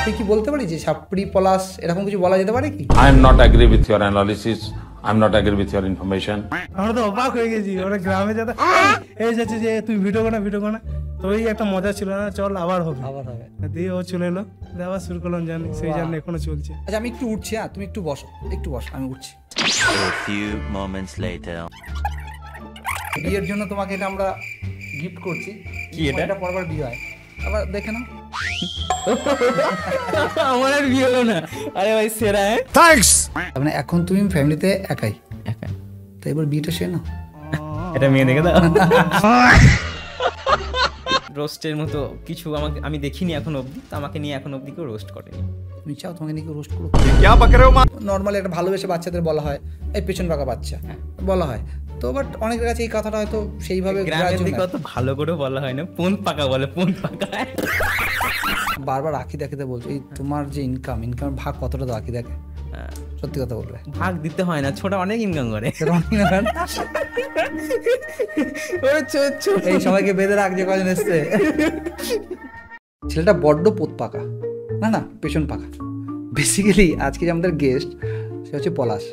সাপড়ি কি বলতে পারি, যে সাপড়ি পলাশ এরকম কিছু বলা যেতে পারে কি? I am not agree with your analysis. I am not agree with your information. আমরা তো অবাক হয়ে গেছি, ওরা গ্রামে যেতে এই যাচ্ছে যে তুই ভিডিও কর না, তো ওই একটা মজা ছিল না, চল আবার হবে দিয়ে ও চলে এলো, আবার শুরু করলাম জানি, সেই জানি এখনো চলছে। আচ্ছা আমি একটু উঠছি, হ্যাঁ তুমি একটু বসো, আমি উঠছি। A few moments later. বিয়ের জন্য তোমাকে এটা আমরা গিফট করছি। কি এটা? পরবার বিয়ে হয়, আবার দেখে নাও। আমার আর বিয়ে হলো না। আরে ভাই সেরা। মানে এখন তুমি ফ্যামিলিতে একাই, তো এবার বিয়েটা সে না, এটা মেয়ে দেখে দাও। রোস্টের মতো কিছু আমি দেখিনি এখন অবধি, তো আমাকে নিয়ে এখন অবধি কেউ রোস্ট করেনি। তুমি চাও তোমাকে নিয়ে কেউ রোস্ট করো? নর্মালি একটা ভালোবেসে বাচ্চাদের বলা হয় এই পেছন পাকা বাচ্চা বলা হয়, তো বাট অনেকের কাছে এই কথাটা হয়তো সেইভাবে গ্রামের দিকে অত ভালো করে বলা হয় না, পোন পাকা বলে, পোন পাকা। বারবার আঁকি দেখে বলছো, এই তোমার যে ইনকামের ভাগ কতটা তো আঁকি দেখে, সত্যি কথা বলবে? ভাগ দিতে হয় না, ছোট অনেক ইনকাম করে। এই সবাইকে বেঁধে রাখ যে কজন এসছে। ছেলেটা বড্ড পোত পাকা, না পেছন পাকা। বেসিক্যালি আজকে যে আমাদের গেস্ট সে হচ্ছে পলাশ,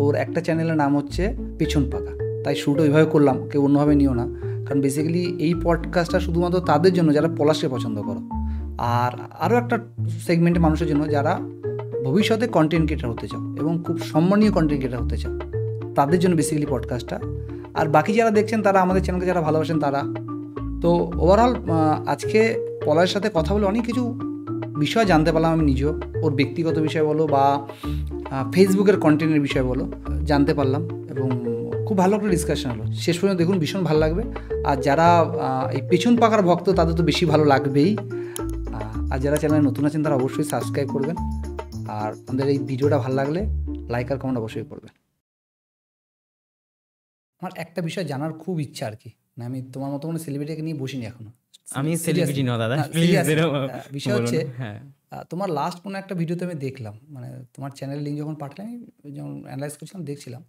ওর একটা চ্যানেলের নাম হচ্ছে পেছন পাকা, তাই শ্যুট ওইভাবে করলাম, কেউ অন্যভাবে নিও না, কারণ বেসিক্যালি এই পডকাস্টটা শুধুমাত্র তাদের জন্য যারা পলাশকে পছন্দ করো, আর আরও একটা সেগমেন্টের মানুষের জন্য যারা ভবিষ্যতে কন্টেন্ট ক্রিয়েটার হতে চাও এবং খুব সম্মানীয় কন্টেন্ট ক্রিয়েটার হতে চাও, তাদের জন্য বেসিক্যালি পডকাস্টটা। আর বাকি যারা দেখছেন তারা আমাদের চ্যানেলকে যারা ভালোবাসেন তারা। তো ওভারঅল আজকে পলাশের সাথে কথা বলে অনেক কিছু বিষয় জানতে পারলাম আমি নিজেও, ওর ব্যক্তিগত বিষয় বলো বা ফেসবুকের কন্টেন্টের বিষয় বলো জানতে পারলাম, এবং খুব ভালো একটা ডিসকাশন হলো। শেষ পর্যন্ত দেখুন, ভীষণ ভালো লাগবে। আর যারা এই পেছন পাকার ভক্ত তাদের তো বেশি ভালো লাগবেই, আর যারা চ্যানেলে নতুন আছেন তারা অবশ্যই সাবস্ক্রাইব করবেন, আর আমাদের এই ভিডিওটা ভালো লাগলে লাইক আর কমেন্ট অবশ্যই করবেন। আমার একটা বিষয় জানার খুব ইচ্ছা আর কি, না আমি তোমার মতো কোনো সেলিব্রিটিকে নিয়ে বসিনি এখনো। আমি সেলিব্রিটি না দাদা, বিষয় হচ্ছে তোমার লাস্ট কোনো একটা ভিডিওতে আমি দেখলাম, মানে তোমার চ্যানেল লিঙ্ক যখন পাঠালাম, যখন অ্যানালাইজ করছিলাম দেখছিলাম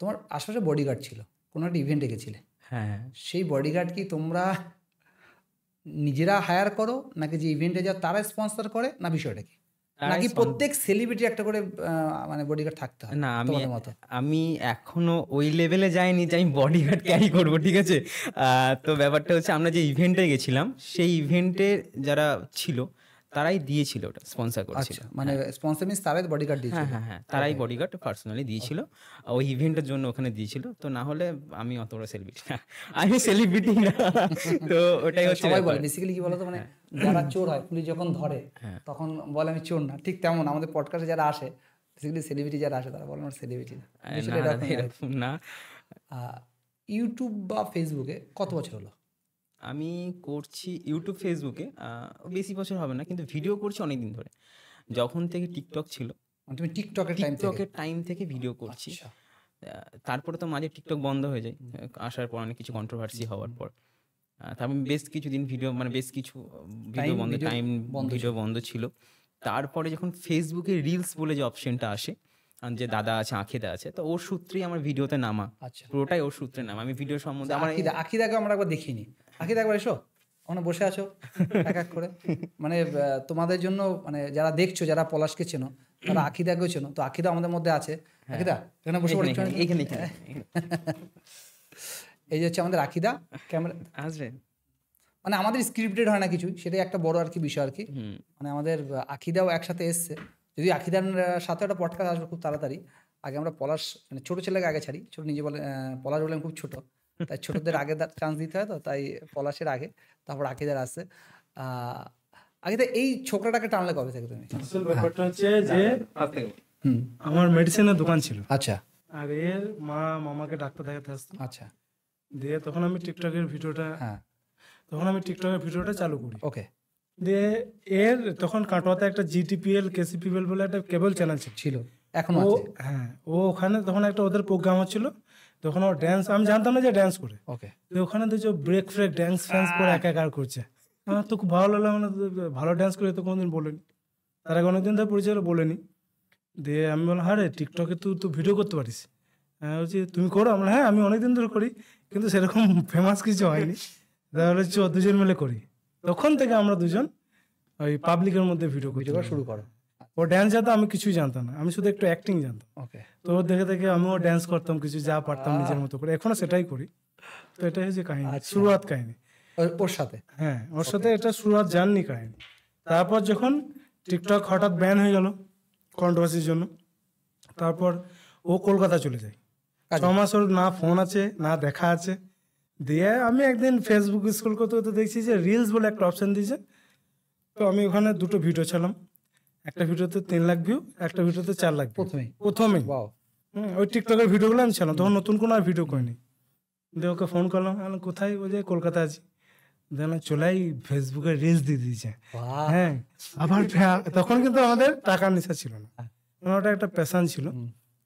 তোমার আশেপাশে বডিগার্ড ছিল, কোনো একটা ইভেন্টে গেছিলে। হ্যাঁ, সেই বডিগার্ড কি তোমরা নিজেরা হায়ার করো, নাকি যে ইভেন্টে যাও তারা স্পন্সর করে, না বিষয়টা কি? নাকি প্রত্যেক সেলিব্রিটি একটা করে মানে বডিগার্ড থাকতে হয়? না, আমি এখনো ওই লেভেলে যাইনি যে আমি বডিগার্ড ক্যারি করবো, ঠিক আছে? তো ব্যাপারটা হচ্ছে, আমরা যে ইভেন্টে গেছিলাম সেই ইভেন্টে যারা ছিল তারাই দিয়েছিল, ওটা স্পন্সর করেছিল। মানে স্পন্সর মিন্স তারাই বডিগার্ড দিয়েছিল? হ্যাঁ, তারাই বডিগার্ড পার্সোনালি দিয়েছিল, ওই ইভেন্টের জন্য ওখানে দিয়েছিল। তো না হলে আমি অত বড় সেলিব্রিটি না, আমি সেলিব্রিটি না। তো ওটাই হচ্ছে সবাই বলে বেসিক্যালি কি বলতো, মানে যারা চোর হয় পুলিশ যখন ধরে তখন বলে আমি চোর না, ঠিক তেমন আমাদের পডকাস্টে যারা আসে বেসিক্যালি সেলিব্রিটি যারা আসে তারা বলে আমার সেলিব্রিটি না। ইউটিউব বা ফেসবুকে কত বছর হলো? আমি করছি ইউটিউব ফেসবুকে বেশি বছর হবে না, কিন্তু ভিডিও করছি অনেকদিন ধরে, যখন থেকে টিকটক ছিল। তুমি টিকটকের টাইম থেকে ভিডিও করছি। তারপরে তো মাঝে টিকটক বন্ধ হয়ে যায়, আসার পর অনেক কিছু কন্ট্রোভার্সি হওয়ার পর, তারপর বেশ কিছুদিন ভিডিও ভিডিও বন্ধ ছিল। তারপরে যখন ফেসবুকে রিলস বলে যে অপশনটা আসে, যে দাদা আছে, আঁখিদা আছে, তো ওর সূত্রেই আমার ভিডিওতে নামা, পুরোটাই ওর সূত্রে নামা। আমি ভিডিও সম্বন্ধে আঁখিদাকে আমরা একবার দেখিনি। আঁখিদা একবার এসো, ওখানে বসে আছো এক এক করে, মানে তোমাদের জন্য, মানে যারা দেখছো, যারা পলাশকে চেনো তারা আঁখিদাকেও চেনো, তো আঁখিদা আমাদের মধ্যে আছে। আঁখিদা এখানে বসে পড়ে, এই যে হচ্ছে আমাদের আঁখিদা। ক্যামেরা আসবে, মানে আমাদের স্ক্রিপ্টেড হয় না কিছু, সেটাই একটা বড় আর কি বিষয় আর কি। মানে আমাদের আঁখিদাও একসাথে এসছে, যদি আঁখিদার সাথে একটা পডকাস্ট আসবে খুব তাড়াতাড়ি। আগে আমরা পলাশ, মানে ছোটো ছেলেকে আগে ছাড়ি, ছোটো নিজে বলে পলাশ বলে খুব ছোটো, তাই ছোটদের আগে চান্স দিতে হয়, তো তাই পলাশের আগে, তারপর আঁখিদার আসছে। আঁখিদা এই ছোকরাটাকে টানলে কবে থেকে তুমি? আসল ব্যাপারটা হচ্ছে যে আমার মেডিসিনের দোকান ছিল, আচ্ছা, আর এর মামাকে ডাক্তার দেখাতে আসতো। আচ্ছা, দিয়ে তখন আমি টিকটকের ভিডিওটা চালু করি। ওকে। দিয়ে এর তখন কাটোয়াতে একটা জিটিপিএল কেসিপিএল বলে একটা কেবল চ্যানেল ছিল, এখনো আছে। হ্যাঁ, ও ওখানে তখন একটা ওদের প্রোগ্রাম হচ্ছিল, তখন ও ড্যান্স, আমি জানতাম না যে ড্যান্স করে। ওকে। তো ওখানে দেখছো ব্রেক ফ্রেক ড্যান্স ফ্যান্স করে একাকার করছে, আমার তো খুব ভালো লাগলো, মানে ভালো ড্যান্স করে তো কোনোদিন বলেনি, তার আগে অনেকদিন ধরে পরিচয় বলেনি। দিয়ে আমি বললাম, হ্যাঁ রে, টিকটকে তুই তো ভিডিও করতে পারিস। হ্যাঁ, বলছি তুমি করো? আমরা হ্যাঁ, আমি অনেকদিন ধরে করি, কিন্তু সেরকম ফেমাস কিছু হয়নি, তাহলে দুজন মিলে করি। তখন থেকে আমরা দুজন ওই পাবলিকের মধ্যে ভিডিও ভিডিও করা শুরু করো। ও ড্যান্স জানতো, আমি কিছুই জানতাম না, আমি শুধু একটু অ্যাক্টিং জানতাম। ওকে, তো ওর দেখে দেখে আমিও ড্যান্স করতাম, কিছু যা পারতাম নিজের মতো করে, এখনো সেটাই করি। তো এটাই হচ্ছে কাহিনী, শুরুয়াত কাহিনী। ওর সাথে হ্যাঁ, ওর সাথে এটা শুরুয়াত জার্নি কাহিনী। তারপর যখন টিকটক হঠাৎ ব্যান হয়ে গেল কন্ট্রোভার্সির জন্য, তারপর ও কলকাতা চলে যায়। 6 মাস ওর না ফোন আছে না দেখা আছে। দিয়ে আমি একদিন ফেসবুক স্ক্রল করতে করতে দেখছি যে রিলস বলে একটা অপশন দিয়েছে। তো আমি ওখানে 2টো ভিডিও ছিলাম, একটা ভিডিওতে 3 লাখ ভিউ, একটা ভিডিওতে 4 লাখ view। প্রথমেই ওয়াও, ওই টিকটকের ভিডিওগুলো আমি ছিলাম, তখন নতুন কোনো আর ভিডিও করিনি। দিয়ে ওকে ফোন করলাম, আমি বললাম, কোথায়? বলছে কলকাতা আছি। দেন চলাই ফেসবুকে রিলস দিয়ে দিয়েছে। হ্যাঁ, আবার তখন কিন্তু আমাদের টাকার নেশা ছিল না, ওটা একটা প্যাশন ছিল।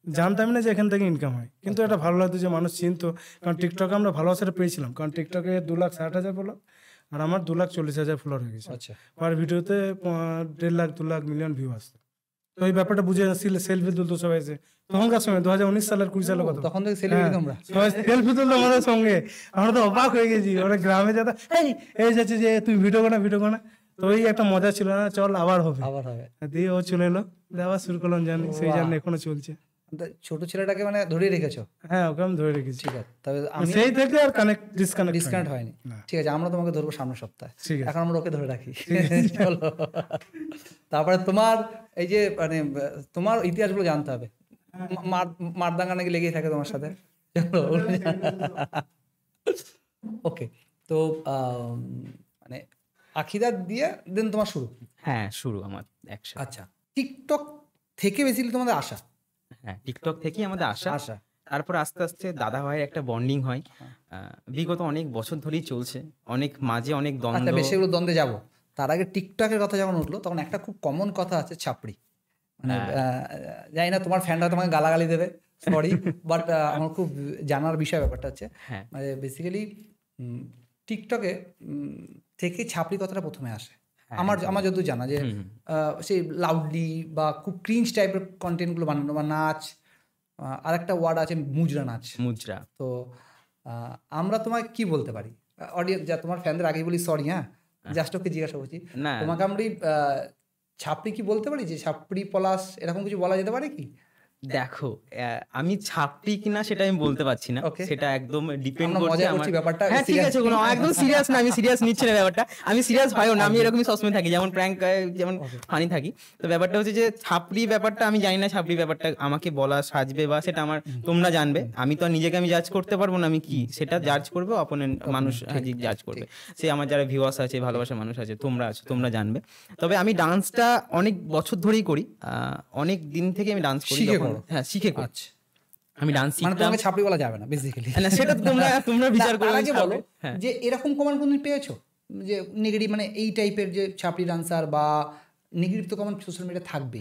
জানতাম না যে এখান থেকে ইনকাম হয়, কিন্তু এটা ভালো লাগতো যে মানুষ চিনতো। কারণ টিকটকে আমরা ভালোবাসাটা পেয়েছিলাম, কারণ টিকটকে 2,60,000 ফলো, আর আমার 2,40,000 ফলোয়ার হয়ে গেছে। আচ্ছা, পার ভিডিওতে 1.5 লাখ 2 লাখ মিলিয়ন ভিউ আসতো। তো এই ব্যাপারটা বুঝে সেলফি তুলতো সবাই এসে। তখনকার সময় 2019 সালের 20 সালের কথা, তখন থেকে সেলিব্রিটি তোমরা। সবাই সেলফি তুলতো আমাদের সঙ্গে, আমরা তো অবাক হয়ে গেছি। ওরা গ্রামে যেত, এই যাচ্ছে যে তুই ভিডিও কর না। তো এই একটা মজা ছিল না, চল আবার হবে। দিয়ে ও চলে এলো, দিয়ে আবার শুরু করলাম জানি, সেই জার্নি এখনো চলছে। ছোট ছেলেটাকে মানে ধরে রেখেছো? হ্যাঁ, ওকে আমি ধরে রেখেছি। ঠিক আছে, তবে আমি সেই থেকে আর ডিসকানেক্ট হয়নি। ঠিক আছে, আমরা তোমাকে ধরবো সামনের সপ্তাহে, ঠিক আছে। এখন আমরা ওকে ধরে রাখি। চলো, তারপরে তোমার এই যে মানে তোমার ইতিহাসগুলো জানতে হবে। মারদাঙ্গা নাকি লেগেই থাকে তোমার সাথে। ওকে, তো মানে আখিদার দিয়ে দেন তোমার শুরু। হ্যাঁ, শুরু আমার একসাথে। আচ্ছা, টিকটক থেকে বেসিক্যালি তোমাদের আসা? হ্যাঁ, টিকটক থেকেই আমাদের আসা। তারপর আস্তে আস্তে দাদা ভাইয়ের একটা বন্ডিং হয়, বিগত অনেক বছর ধরেই চলছে, অনেক মাঝে অনেক দ্বন্দ্ব। বেশি এগুলো দ্বন্দ্বে যাবো, তার আগে টিকটকের কথা যখন উঠলো তখন একটা খুব কমন কথা আছে, ছাপড়ি। মানে জানি না তোমার ফ্যানরা তোমাকে গালাগালি দেবে, সরি, বাট আমার খুব জানার বিষয় ব্যাপারটা হচ্ছে, মানে বেসিক্যালি টিকটকে থেকে ছাপড়ি কথাটা প্রথমে আসে। আমার যতদূর জানা যে সেই লাউডলি বা খুব ক্রিঞ্জ টাইপের কন্টেন্টগুলো বানানো, বা নাচ, আর একটা ওয়ার্ড আছে মুজরা নাচ। তো আমরা তোমায় কি বলতে পারি অডিয়েন্স, যা তোমার ফ্যানদের আগেই বলি সরি, হ্যাঁ জাস্ট ওকে জিজ্ঞাসা করছি, তোমাকে আমরা ছাপড়ি কি বলতে পারি? যে ছাপড়ি পলাশ এরকম কিছু বলা যেতে পারে কি? দেখো, আমি ছাপড়ি কিনা সেটা আমি বলতে পারছি না, সেটা একদম ডিপেন্ড করছে আমার ব্যাপারটা। হ্যাঁ, ঠিক আছে, কোনো একদম সিরিয়াস না, আমি সিরিয়াস নিচ্ছি না ব্যাপারটা, আমি সিরিয়াস হয়ও না, আমি এরকমই সবসময় থাকি, যেমন প্র্যাঙ্ক, যেমন ফানি থাকি। তো ব্যাপারটা হচ্ছে যে ছাপড়ি ব্যাপারটা আমি জানি না, ছাপড়ি ব্যাপারটা আমাকে বলা সাজবে বা সেটা আমার তোমরা জানবে, আমি তো নিজেকে আমি জাজ করতে পারবো না, আমি কি সেটা জাজ করবে অপোনেন্ট মানুষ জাজ করবে, সে আমার যারা ভিউয়ার্স আছে, ভালোবাসার মানুষ আছে, তোমরা আছো, তোমরা জানবে। তবে আমি ডান্সটা অনেক বছর ধরেই করি, অনেক দিন থেকে আমি ডান্স করি। হ্যাঁ, শিখে করি। আমি ডান্স শিখতাম। তোমাকে ছাপড়ি বলা যাবে না বেসিক্যালি, না সেটা তোমরা বিচার করে আগে বলো যে এরকম কমেন্ট কোনদিন পেয়েছো যে নেগেটিভ, মানে এই টাইপের যে ছাপড়ি ডান্সার বা নেগেটিভ তো কমেন্ট সোশ্যাল মিডিয়া থাকবে,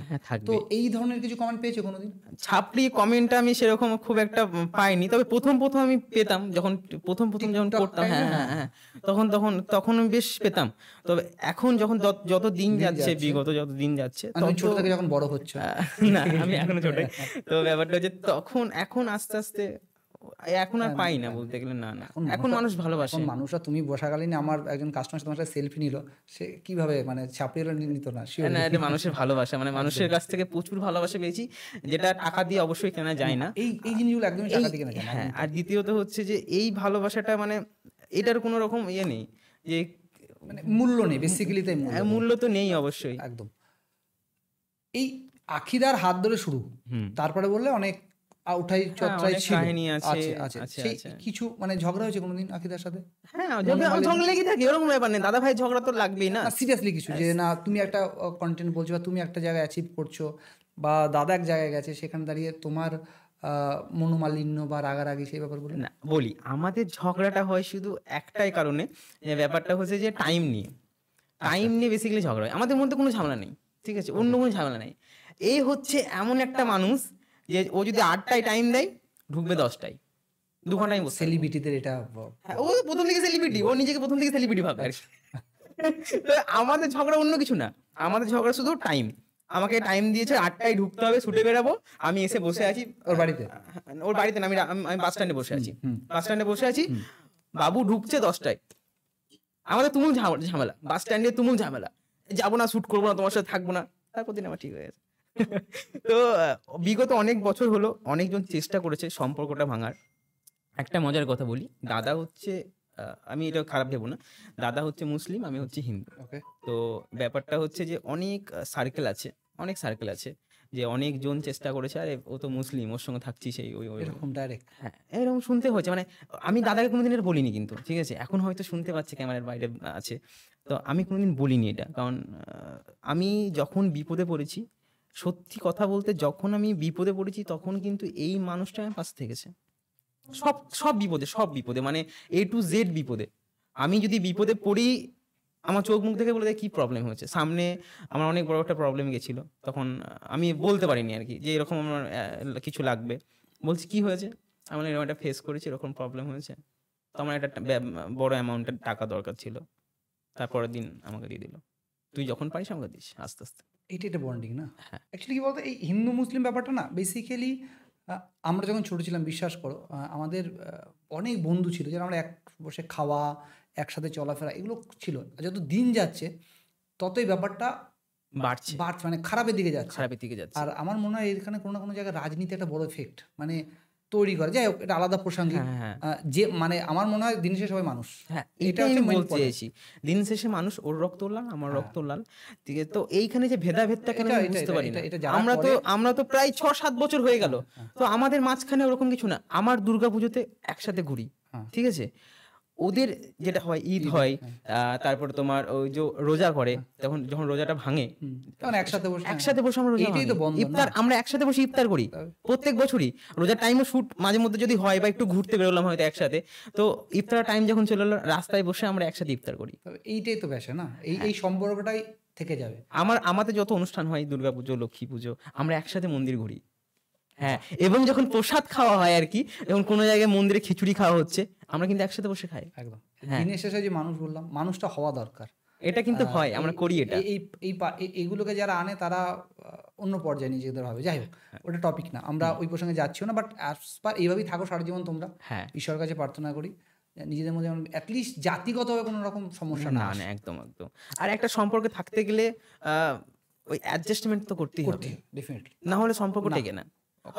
তো এই ধরনের কিছু কমেন্ট পেয়েছো কোনোদিন? ছাপড়ি কমেন্টটা আমি সেরকম খুব একটা পাইনি, তবে প্রথম আমি পেতাম, যখন প্রথম যখন করতাম, হ্যাঁ তখন আমি বেশ পেতাম। তবে এখন যখন যত দিন যাচ্ছে, বিগত যত দিন যাচ্ছে, ছোট থেকে যখন বড় হচ্ছে, না আমি এখনো ছোট, তো ব্যাপারটা হচ্ছে এখন আস্তে আস্তে এখন আর পাই না বলতে গেলে, না এখন মানুষ ভালোবাসে। মানুষরা, তুমি বসাকালীন আমার একজন কাস্টমার তোমার সাথে সেলফি নিল, সে কিভাবে মানে ছাপড়ি নিত না? না, এটা মানুষের ভালোবাসা, মানে মানুষের কাছ থেকে প্রচুর ভালোবাসা পেয়েছি, যেটা টাকা দিয়ে অবশ্যই কেনা যায় না। এই জিনিসগুলো একদমই টাকা দিয়ে কেনা যায় না। হ্যাঁ, আর দ্বিতীয়ত হচ্ছে যে এই ভালোবাসাটা মানে এটার কোনো রকম ইয়ে নেই, যে মানে মূল্য নেই বেসিক্যালি, তাই মূল্য তো নেই অবশ্যই। একদম। এই আখিদার হাত ধরে শুরু, তারপরে বললে অনেক উঠাই চত্রাই ছিল, কিছু মানে ঝগড়া হয়েছে কোনোদিন আখিদার সাথে? হ্যাঁ, ঝগড়া লেগে থাকে, ওরকম ব্যাপার নেই, দাদা ভাই ঝগড়া তো লাগবেই না। সিরিয়াসলি কিছু যে না তুমি একটা কন্টেন্ট বলছো বা তুমি একটা জায়গায় অ্যাচিভ করছো, বা দাদা এক জায়গায় গেছে, সেখানে দাঁড়িয়ে তোমার মনোমালিন্য বা রাগারাগি, সেই ব্যাপারগুলো? না, বলি আমাদের ঝগড়াটা হয় শুধু একটাই কারণে, যে ব্যাপারটা হচ্ছে যে টাইম নিয়ে বেসিক্যালি ঝগড়া হয়, আমাদের মধ্যে কোনো ঝামেলা নেই, ঠিক আছে, অন্য কোনো ঝামেলা নেই। এই হচ্ছে এমন একটা মানুষ যে ও যদি 8টায় টাইম দেয়, ঢুকবে 10টায়, 2 ঘন্টায়। সেলিব্রিটিদের এটা, ও প্রথম থেকে সেলিব্রিটি, ও নিজেকে প্রথম থেকে সেলিব্রিটি ভাবে আর কি। আমাদের ঝগড়া অন্য কিছু না, আমাদের ঝগড়া শুধু টাইম। আমাকে টাইম দিয়েছে 8টায় ঢুকতে হবে, ছুটে বেরাবো, আমি এসে বসে আছি ওর বাড়িতে না, আমি বাস স্ট্যান্ডে বসে আছি, বাবু ঢুকছে 10টায়, আমাদের তুমুল ঝামেলা, বাস স্ট্যান্ডে তুমুল ঝামেলা, যাবো না, শ্যুট করবো না, তোমার সাথে থাকবো না। তারপর দিন আমার ঠিক হয়ে গেছে। তো বিগত অনেক বছর হলো অনেকজন চেষ্টা করেছে সম্পর্কটা ভাঙার। একটা মজার কথা বলি, দাদা হচ্ছে আমি এটা খারাপ ভেবো না, দাদা হচ্ছে মুসলিম, আমি হচ্ছে হিন্দু। ওকে, তো ব্যাপারটা হচ্ছে যে অনেক সার্কেল আছে, অনেক সার্কেল আছে, যে অনেকজন চেষ্টা করেছে, আরে ও তো মুসলিম, ওর সঙ্গে থাকছি, সেই ওই ওই এরকম ডাইরেক্ট হ্যাঁ, এরকম শুনতে হয়েছে। মানে আমি দাদাকে কোনোদিন এটা বলিনি কিন্তু, ঠিক আছে, এখন হয়তো শুনতে পাচ্ছে, ক্যামেরার বাইরে আছে, তো আমি কোনোদিন বলিনি এটা। কারণ আমি যখন বিপদে পড়েছি, সত্যি কথা বলতে যখন আমি বিপদে পড়েছি তখন কিন্তু এই মানুষটা আমার পাশে থেকেছে। সব সব বিপদে, সব বিপদে, মানে A to Z বিপদে। আমি যদি বিপদে পড়ি, আমার চোখ মুখ দেখে বলে দেয় কি প্রবলেম হয়েছে। সামনে আমার অনেক বড় একটা প্রবলেম গেছিল, তখন আমি বলতে পারিনি আর কি, যে এরকম আমার কিছু লাগবে। বলছি কি হয়েছে, আমার এরকম একটা ফেস করেছি, এরকম প্রবলেম হয়েছে, তো আমার একটা বড় অ্যামাউন্টের টাকা দরকার ছিল। তারপরের দিন আমাকে দিয়ে দিল, তুই যখন পারিস আমাকে দিস, আস্তে আস্তে। এটা এটা বন্ডিং না। হ্যাঁ। অ্যাকচুয়ালি কি বলতো, এই হিন্দু মুসলিম ব্যাপারটা না বেসিক্যালি আমরা যখন ছোটো ছিলাম, বিশ্বাস করো, আমাদের অনেক বন্ধু ছিল যারা আমরা এক বসে খাওয়া, একসাথে চলাফেরা, এগুলো ছিল। যত দিন যাচ্ছে ততই ব্যাপারটা বাড়ছে, বাড়ছে, মানে খারাপের দিকে যাচ্ছে। খারাপের দিকে যাচ্ছে। আর আমার মনে হয় এখানে কোনো না কোনো জায়গায় রাজনীতি একটা বড় এফেক্ট মানে তৈরি করে। যাই হোক, এটা আলাদা প্রসঙ্গিক। হ্যাঁ, হ্যাঁ। যে মানে আমার মনে হয় দিন শেষে সবাই মানুষ। হ্যাঁ, এটা এটাই হচ্ছে আমি main বলতে point। চেয়েছি, দিন শেষে মানুষ, ওর রক্ত লাল, আমার রক্ত লাল, ঠিক আছে। তো এইখানে যে ভেদাভেদটা কেন আমি বুঝতে পারি না। এটা যারা আমরা তো প্রায় 6-7 বছর হয়ে গেল, তো আমাদের মাঝখানে ওরকম কিছু না। আমার দুর্গাপুজোতে একসাথে ঘুরি, ঠিক আছে, ওদের যেটা হয় ঈদ হয়, তারপরে তোমার ওই যে রোজা করে, যখন রোজাটা ভাঙে, তখন একসাথে বসে একসাথে বসে আমরা রোজা এটাই তো ভাঙি। বন্ধন না? ইফতার আমরা একসাথে বসে ইফতার করি প্রত্যেক বছরই। রোজার টাইমও শুট মাঝে মধ্যে যদি হয়, বা একটু ঘুরতে বেরোলাম হয়তো একসাথে, তো ইফতার টাইম যখন চলে এলো, রাস্তায় বসে আমরা একসাথে ইফতার করি। তবে এইটাই তো ব্যাসে না, এই সম্পর্কটাই থেকে যাবে। আমাদের যত অনুষ্ঠান হয়, দুর্গাপুজো, লক্ষ্মী পুজো, আমরা একসাথে মন্দির ঘুরি। হ্যাঁ, এবং যখন প্রসাদ খাওয়া হয় আর কি, যখন কোনো জায়গায় মন্দিরে খিচুড়ি খাওয়া হচ্ছে, আমরা কিন্তু একসাথে বসে খাই। একদম। দিনের শেষে যে মানুষ বললাম, মানুষটা হওয়া দরকার। এটা কিন্তু হয়, আমরা করি এটা। এইগুলোকে যারা আনে তারা অন্য পর্যায়ে নিজেদের ভাবে। যাই হোক, ওটা টপিক না, আমরা ওই প্রসঙ্গে যাচ্ছিও না। বাট অ্যাজ পার এইভাবেই থাকো সারা জীবন তোমরা। হ্যাঁ, ঈশ্বরের কাছে প্রার্থনা করি নিজেদের মধ্যে অ্যাটলিস্ট জাতিগতভাবে কোনো রকম সমস্যা না না আসে। না, একদম একদম। আর একটা সম্পর্কে থাকতে গেলে ওই অ্যাডজাস্টমেন্ট তো করতেই হবে, ডেফিনেটলি। না হলে সম্পর্ক টেকে না।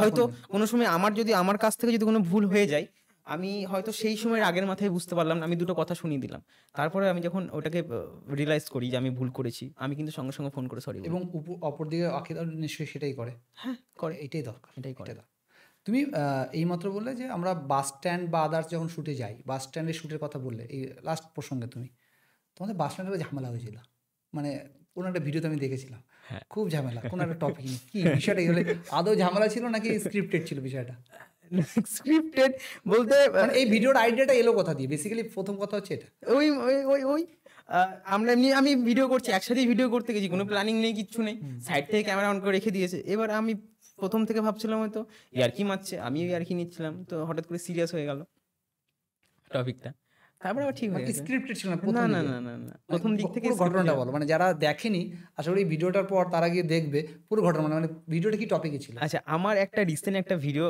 হয়তো কোনো সময় আমার কাছ থেকে যদি কোনো ভুল হয়ে যায়, আমি হয়তো সেই সময়ের আগের মাথায় বুঝতে পারলাম না, আমি দুটো কথা শুনিয়ে দিলাম, তারপরে আমি যখন ওটাকে রিয়েলাইজ করি যে আমি ভুল করেছি, আমি কিন্তু সঙ্গে সঙ্গে ফোন করে সরি বলি। এবং অপরদিকে আখিদার নিশ্চয়ই সেটাই করে। হ্যাঁ, করে। এটাই দরকার, এটাই করে। দরকার। তুমি এইমাত্র বললে যে আমরা বাস স্ট্যান্ড বা আদার্স যখন শুটে যাই, বাস স্ট্যান্ডের শুটের কথা বললে, এই লাস্ট প্রসঙ্গে তুমি তোমাদের বাস স্ট্যান্ডে ঝামেলা হয়েছিল, মানে কোনো একটা ভিডিওতে আমি দেখেছিলাম, খুব ঝামেলা, কোনো একটা টপিক নিয়ে। কি বিষয়টা হলে আদৌ ঝামেলা ছিল নাকি স্ক্রিপ্টেড ছিল বিষয়টা? স্ক্রিপ্টেড বলতে মানে এই ভিডিওর আইডিয়াটা এলো কথা দিয়ে? বেসিক্যালি প্রথম কথা হচ্ছে এটা। ওই ওই ওই ওই আমরা আমি ভিডিও করছি, একসাথেই ভিডিও করতে গেছি, কোনো প্ল্যানিং নেই, কিচ্ছু নেই, সাইড থেকে ক্যামেরা অন করে রেখে দিয়েছে। এবার আমি প্রথম থেকে ভাবছিলাম হয়তো ইয়ার্কি মারছে, আমিও ইয়ার্কি নিচ্ছিলাম, তো হঠাৎ করে সিরিয়াস হয়ে গেল টপিকটা। তারপরে আবার ঠিক হয়ে গেছে। স্ক্রিপ্টেড ছিল না? না না না না না, প্রথম দিক থেকে পুরো ঘটনাটা বলো, মানে যারা দেখেনি আশা করি এই ভিডিওটার পর তারা গিয়ে দেখবে পুরো ঘটনা, মানে ভিডিওটা কি টপিকে ছিল? আচ্ছা, আমার একটা রিসেন্ট একটা ভিডিও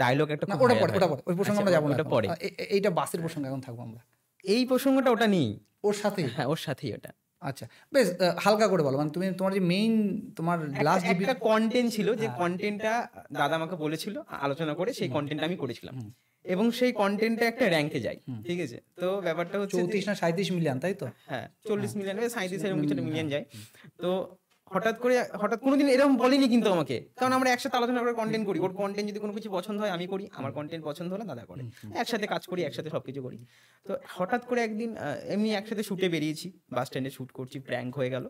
ডায়লগ একটা না, খুব ওটা viral পরে হয়। ওই প্রসঙ্গে আমরা যাবো না ওটা এখন। পরে। এইটা বাসের প্রসঙ্গে এখন থাকবো আমরা। এই প্রসঙ্গটা ওটা নেই, ওর সাথে? হ্যাঁ, ওর সাথেই ওটা। আচ্ছা, বেশ হালকা করে বলো, মানে তুমি তোমার যে মেইন তোমার লাস্ট যে একটা কন্টেন্ট ছিল, যে কন্টেন্টটা দাদা আমাকে বলেছিল, আলোচনা করে সেই কন্টেন্টটা আমি করেছিলাম, এবং সেই কন্টেন্টটা একটা র্যাঙ্কে যায়, ঠিক আছে। তো ব্যাপারটা হচ্ছে 34 না 37 মিলিয়ন, তাই তো? হ্যাঁ, 40 মিলিয়ন, 37 এরকম কিছু মিলিয়ন যায়। তো হঠাৎ কোনোদিন এরকম বলেনি কিন্তু আমাকে, কারণ আমরা একসাথে আলোচনা করে কন্টেন্ট করি। ওর কন্টেন্ট যদি কোনো কিছু পছন্দ হয় আমি করি, আমার কন্টেন্ট পছন্দ হলে দাদা করে, একসাথে কাজ করি, একসাথে সবকিছু করি। তো হঠাৎ করে একদিন এমনি একসাথে শুটে বেরিয়েছি, বাস স্ট্যান্ডে শুট করছি, প্র্যাঙ্ক হয়ে গেল,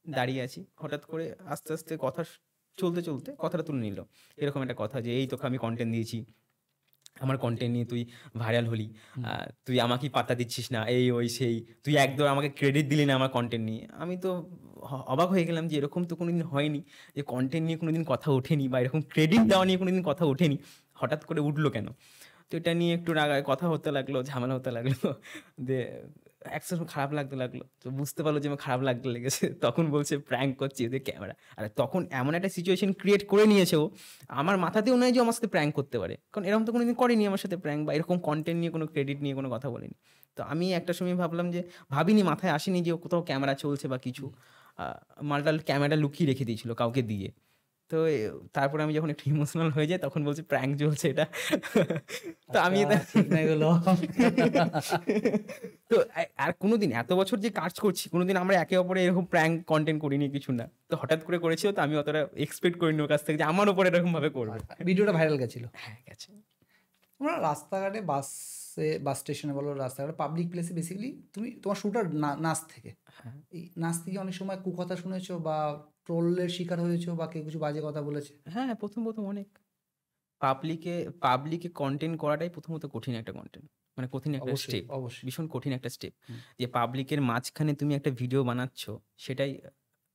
দাঁড়িয়ে আছি, হঠাৎ করে আস্তে আস্তে কথা চলতে চলতে কথাটা তুলে নিল, এরকম একটা কথা যে এই তোকে আমি কন্টেন্ট দিয়েছি, আমার কন্টেন্ট নিয়ে তুই ভাইরাল হলি, তুই আমাকে পাত্তা দিচ্ছিস না, এই ওই সেই, তুই একদম আমাকে ক্রেডিট দিলি না আমার কন্টেন্ট নিয়ে। আমি তো অবাক হয়ে গেলাম যে এরকম তো কোনোদিন হয়নি, যে কন্টেন্ট নিয়ে কোনোদিন কথা ওঠেনি, বা এরকম ক্রেডিট দেওয়া নিয়ে কোনোদিন কথা ওঠেনি, হঠাৎ করে উঠলো কেন? তো এটা নিয়ে একটু রাগায় কথা হতে লাগলো, ঝামেলা হতে লাগলো, যে একসময় খারাপ লাগতে লাগলো। তো বুঝতে পারলো যে আমার খারাপ লাগতে লেগেছে, তখন বলছে প্র্যাঙ্ক করছি ওদের ক্যামেরা। আর তখন এমন একটা সিচুয়েশন ক্রিয়েট করে নিয়েছে ও, আমার মাথাতেও নয় যে আমার সাথে প্র্যাঙ্ক করতে পারে, কারণ এরকম তো কোনোদিন করেনি আমার সাথে প্র্যাঙ্ক, বা এরকম কন্টেন্ট নিয়ে কোনো ক্রেডিট নিয়ে কোনো কথা বলেনি। তো আমি একটা সময় ভাবলাম যে ভাবিনি, মাথায় আসেনি যে কোথাও ক্যামেরা চলছে বা কিছু। মালটা ক্যামেরা লুকিয়ে রেখে দিয়েছিল কাউকে দিয়ে। তো তারপরে আমি যখন একটু ইমোশনাল হয়ে যাই তখন বলছি প্র্যাঙ্ক চলছে এটা। তো আমি আচ্ছা, ঠিক না এগুলো। তো আর কোনোদিন এত বছর যে কাজ করছি কোনোদিন আমরা একে অপরে এরকম প্র্যাঙ্ক কন্টেন্ট করিনি, কিছু না। তো হঠাৎ করে করেছিল, তো আমি অতটা এক্সপেক্ট করিনি ওর কাছ থেকে যে আমার ওপর এরকম ভাবে করবে। ভিডিওটা ভাইরাল গেছিল। হ্যাঁ গেছে। তোমরা রাস্তাঘাটে, বাস স্টেশনে বলো, রাস্তাঘাটে, পাবলিক প্লেসে বেসিক্যালি তুমি তোমার শুটার নাচ থেকে, হ্যাঁ। এই নাচ থেকে অনেক সময় কুকথা শুনেছো বা ট্রোলের শিকার হয়েছো বা কেউ কিছু বাজে কথা বলেছে? হ্যাঁ, প্রথম অনেক পাবলিকে কন্টেন্ট করাটাই প্রথমত কঠিন একটা কন্টেন্ট, মানে কঠিন একটা অবশ্যই, স্টেপ, অবশ্যই। ভীষণ কঠিন একটা স্টেপ। যে পাবলিকের মাঝখানে তুমি একটা ভিডিও বানাচ্ছ, সেটাই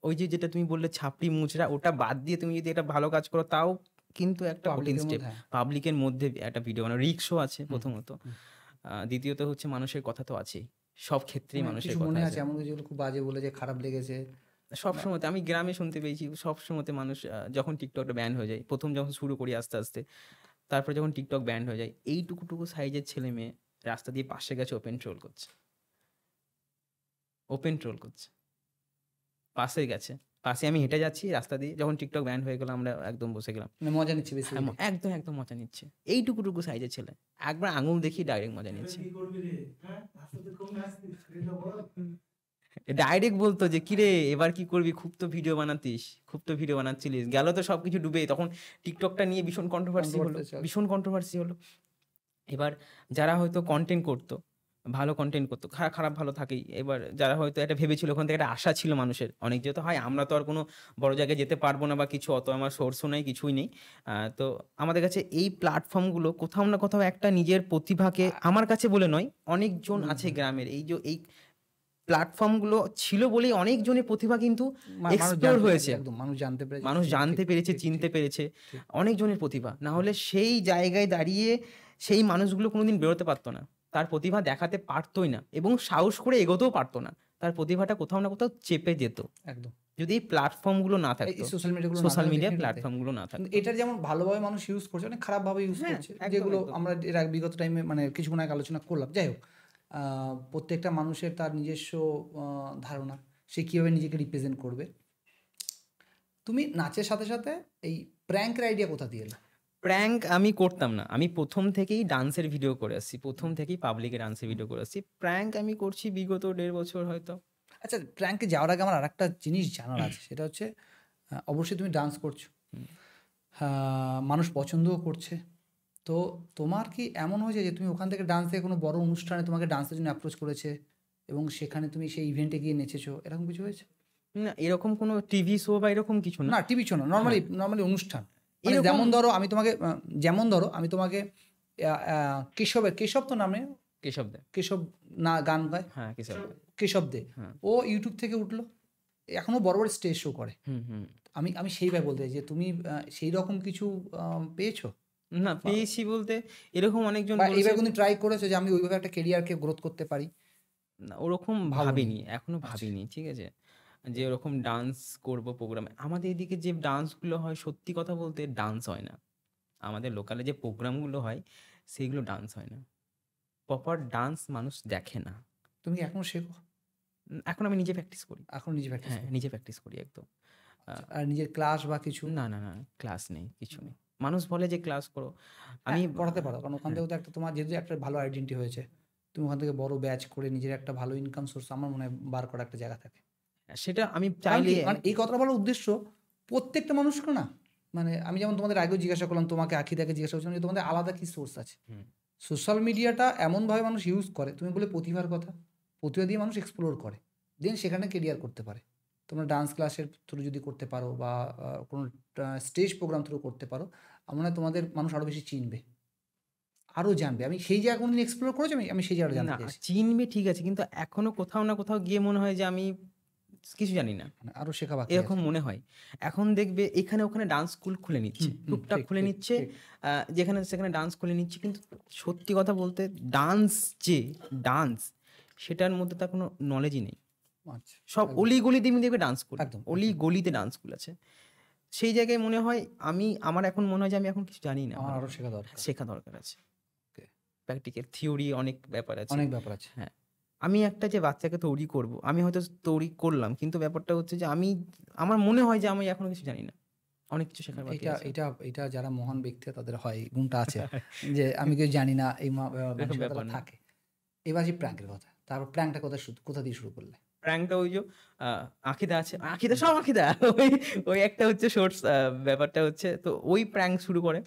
ওই যে যেটা তুমি বললে ছাপড়ি মুচড়া, ওটা বাদ দিয়ে তুমি যদি এটা ভালো কাজ করো তাও কিন্তু একটা কঠিন পাবলিকের স্টেপ। মধ্যে, হ্যাঁ। পাবলিকের মধ্যে একটা ভিডিও বানানো রিস্কও আছে প্রথমত। দ্বিতীয়ত হচ্ছে মানুষের কথা তো আছেই, সব ক্ষেত্রেই মানুষের কিছু কথা মনে আছে। আছে এমন যেগুলো খুব বাজে বলে যে খারাপ লেগেছে? সবসময় আমি গ্রামে শুনতে পেয়েছি, সবসময়তে মানুষ যখন টিকটকটা ব্যান হয়ে যায়, প্রথম যখন শুরু করি আস্তে আস্তে, তারপরে যখন টিকটক ব্যান হয়ে যায়, এইটুকুটুকু সাইজের ছেলে মেয়ে রাস্তা দিয়ে পাশে গেছে ওপেন ট্রোল করছে, পাশে গেছে, পাশে আমি হেঁটে যাচ্ছি রাস্তা দিয়ে, যখন টিকটক ব্যান হয়ে গেল আমরা একদম বসে গেলাম। মানে মজা নিচ্ছে বেশি? হ্যাঁ, একদম একদম মজা নিচ্ছে। এইটুকুটুকু সাইজের ছেলে একবার আঙুল দেখি ডাইরেক্ট মজা নিচ্ছে। ডাইরেক্ট বলতো যে কিরে এবার কি করবি, খুব তো ভিডিও বানাচ্ছিলিস, গেল তো সবকিছু ডুবে। তখন টিকটকটা নিয়ে ভীষণ কন্ট্রোভার্সি হলো। এবার যারা হয়তো কন্টেন্ট করতো, ভালো কন্টেন্ট করতো, খারাপ ভালো থাকেই। এবার যারা হয়তো এটা ভেবেছিল, ওখান থেকে একটা আশা ছিল মানুষের অনেক, যেহেতু হয় আমরা তো আর কোনো বড় জায়গায় যেতে পারবো না বা কিছু, অত আমার সোর্সও নেই, কিছুই নেই। তো আমাদের কাছে এই প্ল্যাটফর্মগুলো কোথাও না কোথাও একটা নিজের প্রতিভাকে, আমার কাছে বলে নয়, অনেকজন আছে গ্রামের, এই প্ল্যাটফর্মগুলো ছিল বলেই অনেকজনের প্রতিভা কিন্তু এক্সপ্লোর হয়েছে, একদম মানুষ জানতে পেরেছে, চিনতে পেরেছে অনেকজনের প্রতিভা। না হলে সেই জায়গায় দাঁড়িয়ে সেই মানুষগুলো কোনোদিন বেরোতে পারতো না, তার প্রতিভা দেখাতে পারতোই না, এবং সাহস করে এগোতেও পারতো না। তার প্রতিভাটা কোথাও না কোথাও চেপে যেত একদম, যদি এই প্ল্যাটফর্মগুলো না থাকতো, সোশ্যাল মিডিয়া প্ল্যাটফর্মগুলো না থাকতো। এটার যেমন ভালোভাবে মানুষ ইউজ করছে, অনেক খারাপভাবে ইউজ করছে, যেগুলো আমরা এর বিগত টাইমে মানে কিছুক্ষণ আগে আলোচনা করলাম। যাই হোক, প্রত্যেকটা মানুষের তার নিজস্ব ধারণা, সে কীভাবে নিজেকে রিপ্রেজেন্ট করবে। তুমি নাচের সাথে সাথে এই প্র্যাঙ্কের আইডিয়া কোথা দিয়ে এলো? প্র্যাঙ্ক আমি করতাম না, আমি প্রথম থেকেই ডান্সের ভিডিও করে আসছি, প্রথম থেকেই পাবলিকে ডান্সের ভিডিও করে আসছি। প্র্যাঙ্ক আমি করছি বিগত 1.5 বছর হয়তো। আচ্ছা, প্র্যাঙ্কে যাওয়ার আগে আমার আরেকটা জিনিস জানার আছে, সেটা হচ্ছে অবশ্যই তুমি ডান্স করছো, মানুষ পছন্দও করছে, তো তোমার কি এমন হয়েছে যে তুমি ওখান থেকে ডান্স থেকে কোনো বড় অনুষ্ঠানে তোমাকে ডান্সের জন্য অ্যাপ্রোচ করেছে এবং সেখানে তুমি সেই ইভেন্টে গিয়ে নেচেছো, এরকম কিছু হয়েছে? না, এরকম কোনো টিভি শো বা এরকম কিছু না। না, টিভি শো না, নর্মালি অনুষ্ঠান। মানে যেমন ধরো আমি তোমাকে কেশব তো নামে, কেশব না গান গায়, হ্যাঁ কেশব দে, ও ইউটিউব থেকে উঠলো, এখনো বড় বড় স্টেজ শো করে। আমি সেইভাবে বলতে চাই যে তুমি সেই রকম কিছু পেয়েছো? না, পেয়েছি বলতে এরকম অনেকজন এইভাবে কিন্তু ট্রাই করেছো যে আমি ওইভাবে একটা কেরিয়ারকে গ্রোথ করতে পারি? না, ওরকম ভাবিনি, এখনো ভাবিনি, ঠিক আছে, যে ওরকম ডান্স করব প্রোগ্রামে। আমাদের এদিকে যে ডান্সগুলো হয়, সত্যি কথা বলতে ডান্স হয় না। আমাদের লোকালে যে প্রোগ্রামগুলো হয় সেইগুলো ডান্স হয় না, প্রপার ডান্স মানুষ দেখে না। তুমি কি এখনো শেখো? এখন আমি নিজে প্র্যাকটিস করি। এখন নিজে প্র্যাকটিস? হ্যাঁ, নিজে প্র্যাকটিস করি একদম। আর নিজের ক্লাস বা কিছু? না, ক্লাস নেই, কিছু নেই। মানুষ বলে যে ক্লাস করো, আমি পড়াতে পারো, কারণ ওখান থেকে তো একটা তোমার যেহেতু একটা ভালো আইডেন্টি হয়েছে, তুমি ওখান থেকে বড় ব্যাচ করে নিজের একটা ভালো ইনকাম সোর্স আমার মনে হয় বার করা একটা জায়গা থাকে। সেটা আমি চাইলে, মানে এই কথাটা বলার উদ্দেশ্য প্রত্যেকটা মানুষকে না, মানে আমি যেমন তোমাদের আগেও জিজ্ঞাসা করলাম, তোমাকে আখিদাকে জিজ্ঞাসা করছিলাম যে তোমাদের আলাদা কি সোর্স আছে। সোশ্যাল মিডিয়াটা এমনভাবে মানুষ ইউজ করে, তুমি বলে প্রতিভা দিয়ে মানুষ এক্সপ্লোর করে, দেন সেখানে কেরিয়ার করতে পারে। তোমরা ডান্স ক্লাসের থ্রু যদি করতে পারো বা কোনো স্টেজ প্রোগ্রাম থ্রু করতে পারো, আমার মনে হয় তোমাদের মানুষ আরও বেশি চিনবে, আরও জানবে। আমি সেই জায়গা কোনোদিন এক্সপ্লোর করেছি, আমি সেই জায়গাটা জানতে চাইছি। চিনবে ঠিক আছে, কিন্তু এখনো কোথাও না কোথাও গিয়ে মনে হয় যে আমি কিছু জানি না, আরও শেখা বাকি, এরকম মনে হয়। এখন দেখবে এখানে ওখানে ডান্স স্কুল খুলে নিচ্ছে, টুকটাক খুলে নিচ্ছে, যেখানে সেখানে ডান্স খুলে নিচ্ছে, কিন্তু সত্যি কথা বলতে ডান্স সেটার মধ্যে তার কোনো নলেজই নেই। সব অলি গলিতে দেখবে ডান্স স্কুল, অলি গলিতে ডান্স স্কুল আছে। সেই জায়গায় মনে হয় আমার এখন মনে হয় যে আমি এখন কিছু জানি না, আমার আরও শেখা দরকার আছে। প্র্যাকটিক্যাল থিওরি অনেক ব্যাপার আছে, হ্যাঁ। আমি একটা যে বাচ্চাকে তৈরি করব, আমি হয়তো তৈরি করলাম, কিন্তু ব্যাপারটা হচ্ছে যে আমার মনে হয় যে আমি এখনো কিছু জানি না, অনেক কিছু শেখার বাকি এটা আছে। এটা এটা যারা মহান ব্যক্তি তাদের হয় এই গুণটা আছে যে আমি কিছু জানি না, এই মানসিকতাটা ব্যাপার না। থাকে। এবার আসি প্র্যাঙ্কের কথা। তারপর প্র্যাঙ্কটা কোথা দিয়ে শুরু করলে? প্র্যাঙ্কটা ওই যে আঁখিদা আছে, আঁখিদা সব আঁখিদা ওই ওই একটা হচ্ছে শর্টস, ব্যাপারটা হচ্ছে তো ওই প্র্যাঙ্ক শুরু করে।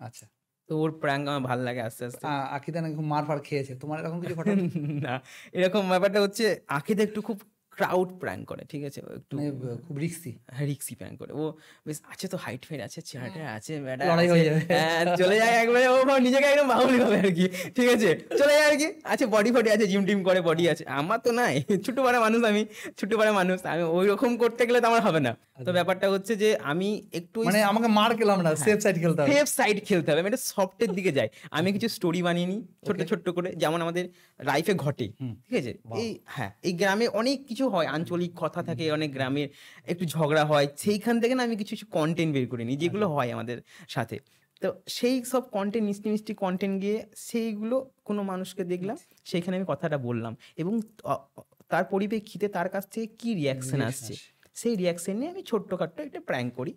আচ্ছা। তো ওর প্র্যাঙ্ক আমার ভালো লাগে আস্তে আস্তে। আকিদা নাকি খুব মার ফার খেয়েছে, তোমার এরকম কিছু ঘটনা? না, এরকম ব্যাপারটা হচ্ছে আঁখিদা একটু খুব ক্রাউড প্র্যাঙ্ক করে, ঠিক আছে, ও একটু মানে খুব রিস্কি। রিক্সি প্র্যাঙ্ক করে। ও বেশ আছে তো, হাইট ফাইট আছে, চেহারাটা আছে, ব্যাটা লড়াই হয়ে যাবে। চলে যায় একবারে, ও নিজেকে একদম বাহুলি ভাবে আর কি, ঠিক আছে, চলে যায় আর কি, আছে বডি ফডি আছে, জিম টিম করে, বডি আছে, আমার তো নাই, ছোট পাড়া মানুষ, আমি ছোট পাড়া মানুষ, আমি ওই রকম করতে গেলে তো আমার হবে না। তো ব্যাপারটা হচ্ছে যে আমি একটু মানে আমাকে মার খেলাম না, সেফ সাইড খেলতে হবে। সেফ সাইড খেলতে হবে, আমি একটা সফটের দিকে যাই। আমি কিছু স্টোরি বানিয়ে নিই ছোট্ট ছোট্ট করে, যেমন আমাদের লাইফে ঘটে, ঠিক আছে, এই গ্রামে অনেক কিছু হয়, আঞ্চলিক কথা থাকে, অনেক গ্রামের একটু ঝগড়া হয়, সেইখান থেকে না আমি কিছু কিছু কন্টেন্ট বের করে নিই যেগুলো হয় আমাদের সাথে। তো সেই সব কন্টেন্ট, মিষ্টি মিষ্টি কন্টেন্ট গিয়ে সেইগুলো কোনো মানুষকে দেখলাম, সেইখানে আমি কথাটা বললাম, এবং তার পরিপ্রেক্ষিতে তার কাছ থেকে কি রিয়াকশন আসছে, সেই রিয়াকশন নিয়ে আমি ছোট্টখাট্টো একটা প্র্যাঙ্ক করি,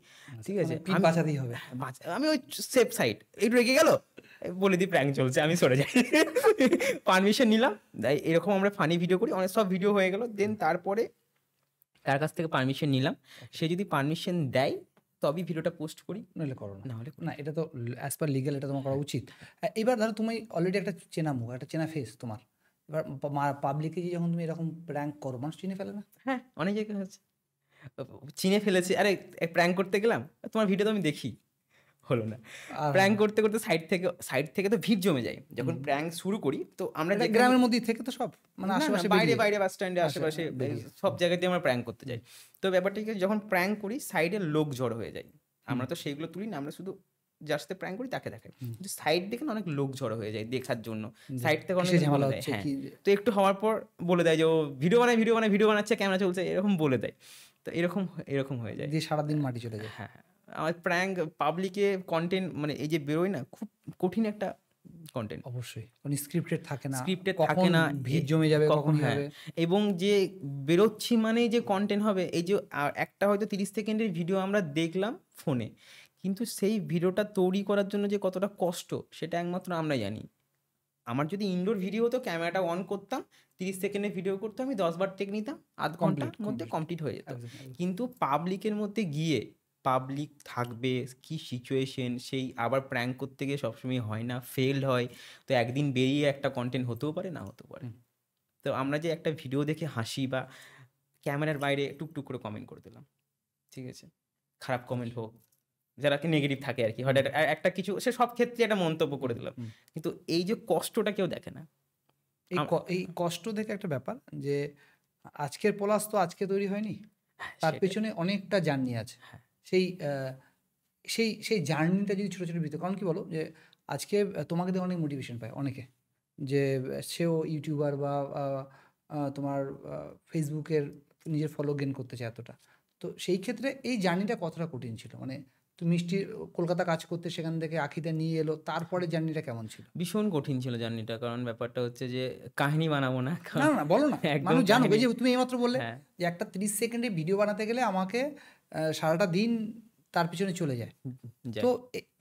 ঠিক আছে। পিঠ বাঁচাতেই হবে। আমি ওই সেফ সাইড একটু রেগে গেল, বলে দিই প্র্যাঙ্ক চলছে, আমি সরে যাই, পারমিশন নিলাম, এরকম আমরা ফানি ভিডিও করি, অনেক সব ভিডিও হয়ে গেল, দেন তারপরে তার কাছ থেকে পারমিশন নিলাম, সে যদি পারমিশন দেয় তবেই ভিডিওটা পোস্ট করি, নইলে করো না। নাহলে না, এটা তো অ্যাজ পার লিগ্যাল এটা তোমার করা উচিত। এবার ধরো তুমি অলরেডি একটা চেনা মুখ, একটা চেনা ফেস তোমার, এবার পাবলিকে যখন তুমি এরকম প্র্যাঙ্ক করো, মানুষ চিনে ফেলে না? হ্যাঁ, অনেক জায়গায় হচ্ছে, চিনে ফেলেছে, আরে প্র্যাঙ্ক করতে গেলাম, তোমার ভিডিও তো আমি দেখি, হলো না, আর প্র্যাঙ্ক করতে করতে সাইড থেকে তো ভিড় জমে যায়, যখন প্র্যাঙ্ক শুরু করি, তো আমরা এটা যেখানে- গ্রামের মধ্যেই থেকে তো সব মানে না, না, আশেপাশে বাইরে বেরিয়ে। বাইরে বাস স্ট্যান্ডে আশেপাশে সব জায়গাতে আমরা প্র্যাঙ্ক করতে যাই। তো ব্যাপারটা কি, যখন প্র্যাঙ্ক করি সাইডে লোক জড়ো হয়ে যায়, আমরা তো সেইগুলো তুলি না, আমরা শুধু জাস্ট প্র্যাঙ্ক করি তাকে দেখাই, কিন্তু সাইড দেখে না অনেক লোক জড়ো হয়ে যায় দেখার জন্য, সাইড থেকে অনেক কিসে কিছু ঝামেলা বলে দেয়, হচ্ছে হ্যাঁ। কি? তো একটু হওয়ার পর বলে দেয় যে ও ভিডিও বানাচ্ছে, ক্যামেরা চলছে, এরকম বলে দেয়। তো এরকম হয়ে যায়। দিয়ে সারাদিন মাটি চলে যায়। হ্যাঁ, আমার প্র্যাঙ্ক পাবলিকে কন্টেন্ট মানে এই যে বেরোয় না, খুব কঠিন একটা কন্টেন্ট, অবশ্যই, কারণ স্ক্রিপ্টেড থাকে না, স্ক্রিপ্টেড কখন থাকে না, ভিড় জমে যাবে, কখন হ্যাঁ, হবে। এবং যে বেরোচ্ছি মানে যে কন্টেন্ট হবে, এই যে একটা হয়তো 30 সেকেন্ডের ভিডিও আমরা দেখলাম ফোনে, কিন্তু সেই ভিডিওটা তৈরি করার জন্য যে কতটা কষ্ট সেটা একমাত্র আমরাই জানি। আমার যদি ইনডোর ভিডিও হতো, ক্যামেরাটা অন করতাম, 30 সেকেন্ডের ভিডিও করতাম, আমি 10 বার টেক নিতাম, আধ ঘন্টার মধ্যে কমপ্লিট হয়ে যেত। কিন্তু পাবলিকের মধ্যে গিয়ে, পাবলিক থাকবে, কি সিচুয়েশন, সেই আবার প্র্যাঙ্ক করতে গিয়ে সবসময় হয় না, ফেলড হয়, তো একদিন বেরিয়ে একটা কন্টেন্ট হতেও পারে, না হতেও পারে। তো আমরা যে একটা ভিডিও দেখে হাসি বা ক্যামেরার বাইরে টুকটুক করে কমেন্ট করে দিলাম, ঠিক আছে, খারাপ কমেন্ট হোক, যারা কি নেগেটিভ থাকে আর কি, হঠাৎ একটা কিছু, সে সব ক্ষেত্রে একটা মন্তব্য করে দিলাম, কিন্তু এই যে কষ্টটা কেউ দেখে না। এই কষ্ট থেকে একটা ব্যাপার যে আজকের পলাশ তো আজকে তৈরি হয়নি, তার পেছনে অনেকটা জার্নি আছে। সেই সেই জার্নিটা যদি ছোটো ছোটো ভিতরে, কারণ কি বলো যে আজকে তোমাকে দেখে অনেক মোটিভেশন পায় অনেকে, যে সেও ইউটিউবার বা তোমার ফেসবুকের নিজের ফলো গেন করতে চায় এতটা। তো সেই ক্ষেত্রে এই জার্নিটা কতটা কঠিন ছিল? মানে তুমি মিষ্টি কলকাতা কাজ করতে, সেখান থেকে আখিটা নিয়ে এলো, তারপরে জার্নিটা কেমন ছিল? ভীষণ কঠিন ছিল জার্নিটা, কারণ ব্যাপারটা হচ্ছে যে কাহিনী বানাবো না, না না বলো না, একদম মানুষ জানো। কাহিনী। যে তুমি এইমাত্র বললে হ্যাঁ। যে একটা 30 সেকেন্ডে ভিডিও বানাতে গেলে আমাকে সারাটা দিন তার পিছনে চলে যায়। যাই। তো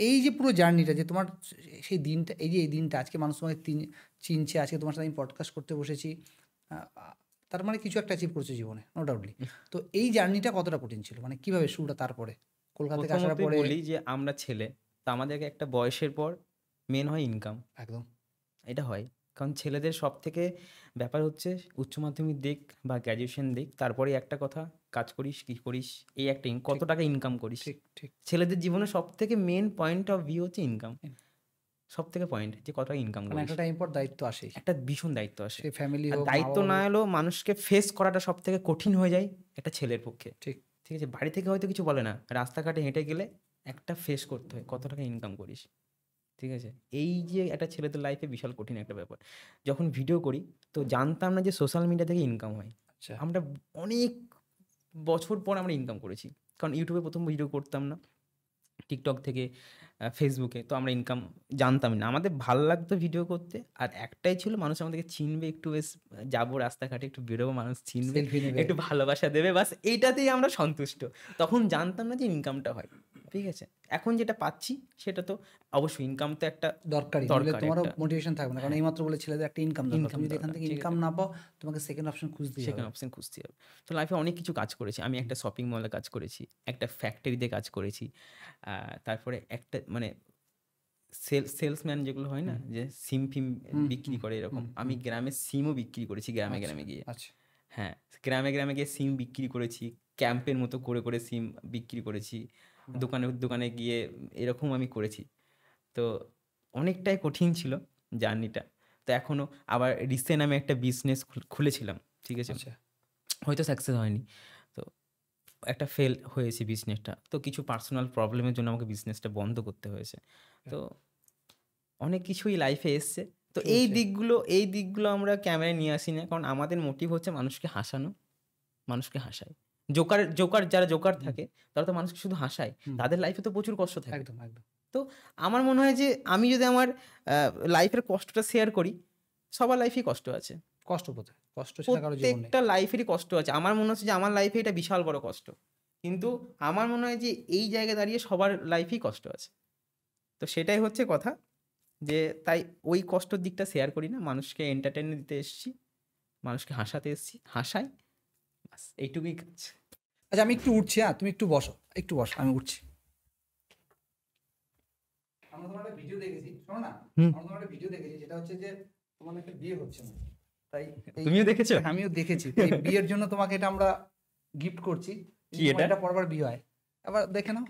এই যে পুরো জার্নিটা, যে তোমার সেই দিনটা, এই দিনটা আজকে মানুষ তোমাকে চিনছে, আজকে তোমার সাথে আমি পডকাস্ট করতে বসেছি, তার মানে কিছু একটা অ্যাচিভ করছে জীবনে, নো ডাউটলি। তো এই জার্নিটা কতটা কঠিন ছিল, মানে কিভাবে শুরুটা? তারপরে কলকাতা থেকে আসার প্রথমতই পরে বলি যে আমরা ছেলে, তো আমাদেরকে একটা বয়সের পর মেন হয় ইনকাম, একদম এটা হয়, কারণ ছেলেদের সব থেকে ব্যাপার হচ্ছে উচ্চ মাধ্যমিক দিক বা গ্র্যাজুয়েশন দিক, তারপরে একটা কথা, কাজ করিস কি করিস, এই একটা কত টাকা ইনকাম করিস। ঠিক ঠিক। ছেলেদের জীবনে সব থেকে মেন পয়েন্ট অফ ভিউ হচ্ছে ইনকাম, সব থেকে পয়েন্ট যে কত টাকা ইনকাম মানে করিস, একটা টাইম পর দায়িত্ব আসেই, একটা ভীষণ দায়িত্ব আসে। সে ফ্যামিলি আর হোক, দায়িত্ব না এলেও মানুষকে ফেস করাটা সব থেকে কঠিন হয়ে যায় একটা ছেলের পক্ষে। ঠিক ঠিক আছে, বাড়ি থেকে হয়তো কিছু বলে না, রাস্তাঘাটে হেঁটে গেলে একটা ফেস করতে হয় কত টাকা ইনকাম করিস, ঠিক আছে। এই যে একটা ছেলেদের লাইফে বিশাল কঠিন একটা ব্যাপার। যখন ভিডিও করি তো জানতাম না যে সোশ্যাল মিডিয়া থেকে ইনকাম হয়। আচ্ছা। আমরা অনেক বছর পর আমরা ইনকাম করেছি, কারণ ইউটিউবে প্রথম ভিডিও করতাম না, টিকটক থেকে ফেসবুকে, তো আমরা ইনকাম জানতাম না, আমাদের ভালো লাগতো ভিডিও করতে, আর একটাই ছিল মানুষ আমাদেরকে চিনবে, একটু বেশ যাবো রাস্তাঘাটে একটু বেরোবো, মানুষ চিনবে, সেলফি নেবে। একটু ভালোবাসা দেবে, বাস এইটাতেই আমরা সন্তুষ্ট। তখন জানতাম না যে ইনকামটা হয়, ঠিক আছে। এখন যেটা পাচ্ছি সেটা তো অবশ্যই ইনকাম তো একটা দরকারি, নইলে দরকার তোমারও একটা। মোটিভেশন থাকবে না, কারণ এইমাত্র বলে ছেলেদের একটা ইনকাম দরকার, Income তুমি যদি এখান দরকার, থেকে ঠিক ইনকাম না পাও তোমাকে সেকেন্ড অপশন খুঁজতেই হবে। সেকেন্ড অপশন খুঁজতে হবে। তো লাইফে অনেক কিছু কাজ করেছি, আমি একটা শপিং মলে কাজ করেছি, একটা ফ্যাক্টরিতে কাজ করেছি, তারপরে একটা মানে সেলসম্যান যেগুলো হয় না, যে সিম ফিম বিক্রি করে এরকম, আমি গ্রামে সিমও বিক্রি করেছি, গ্রামে গ্রামে গিয়ে। আচ্ছা, হ্যাঁ, গ্রামে গ্রামে গিয়ে সিম বিক্রি করেছি, ক্যাম্পের মতো করে করে সিম বিক্রি করেছি, দোকানে দোকানে গিয়ে এরকম আমি করেছি। তো অনেকটাই কঠিন ছিল জার্নিটা। তো এখনও আবার রিসেন্ট আমি একটা বিজনেস খুলেছিলাম, ঠিক আছে, আচ্ছা, হয়তো সাকসেস হয়নি, তো একটা ফেল হয়েছে বিজনেসটা, তো কিছু পার্সোনাল প্রবলেমের জন্য আমাকে বিজনেসটা বন্ধ করতে হয়েছে। তো অনেক কিছুই লাইফে এসছে। তো এই দিকগুলো আমরা ক্যামেরায় নিয়ে আসি না, কারণ আমাদের মোটিভ হচ্ছে মানুষকে হাসানো, মানুষকে হাসায়। জোকার জোকার যারা জোকার থাকে তারা তো মানুষকে শুধু হাসায়, তাদের লাইফে তো প্রচুর কষ্ট থাকে। একদম একদম। তো আমার মনে হয় যে আমি যদি আমার লাইফের কষ্টটা শেয়ার করি, সবার লাইফেই কষ্ট আছে, কষ্ট কোথায়, কষ্ট ছাড়া কারো জীবন নেই। প্রত্যেকটা লাইফেরই কষ্ট আছে। আমার মনে হচ্ছে যে আমার লাইফে এটা বিশাল বড় কষ্ট, কিন্তু আমার মনে হয় যে এই জায়গায় দাঁড়িয়ে সবার লাইফেই কষ্ট আছে। তো সেটাই হচ্ছে কথা, যে তাই ওই কষ্টর দিকটা শেয়ার করি না, মানুষকে এন্টারটেনমেন্ট দিতে এসেছি, মানুষকে হাসাতে এসেছি, হাসাই, বাস এইটুকুই কাজ। আচ্ছা, আমি একটু উঠছি, হ্যাঁ তুমি একটু বসো, একটু বসো, আমি উঠছি। আমরা তোমার একটা ভিডিও দেখেছি, শোনো না, আমরা তোমার একটা ভিডিও দেখেছি, যেটা হচ্ছে যে তোমার একটা বিয়ে হচ্ছে না, তাই তুমিও দেখেছো? আমিও দেখেছি। তো এই বিয়ের জন্য তোমাকে এটা আমরা গিফট করছি, কি এটা? এটা পরবার বিয়ে হয়, আবার দেখে নাও।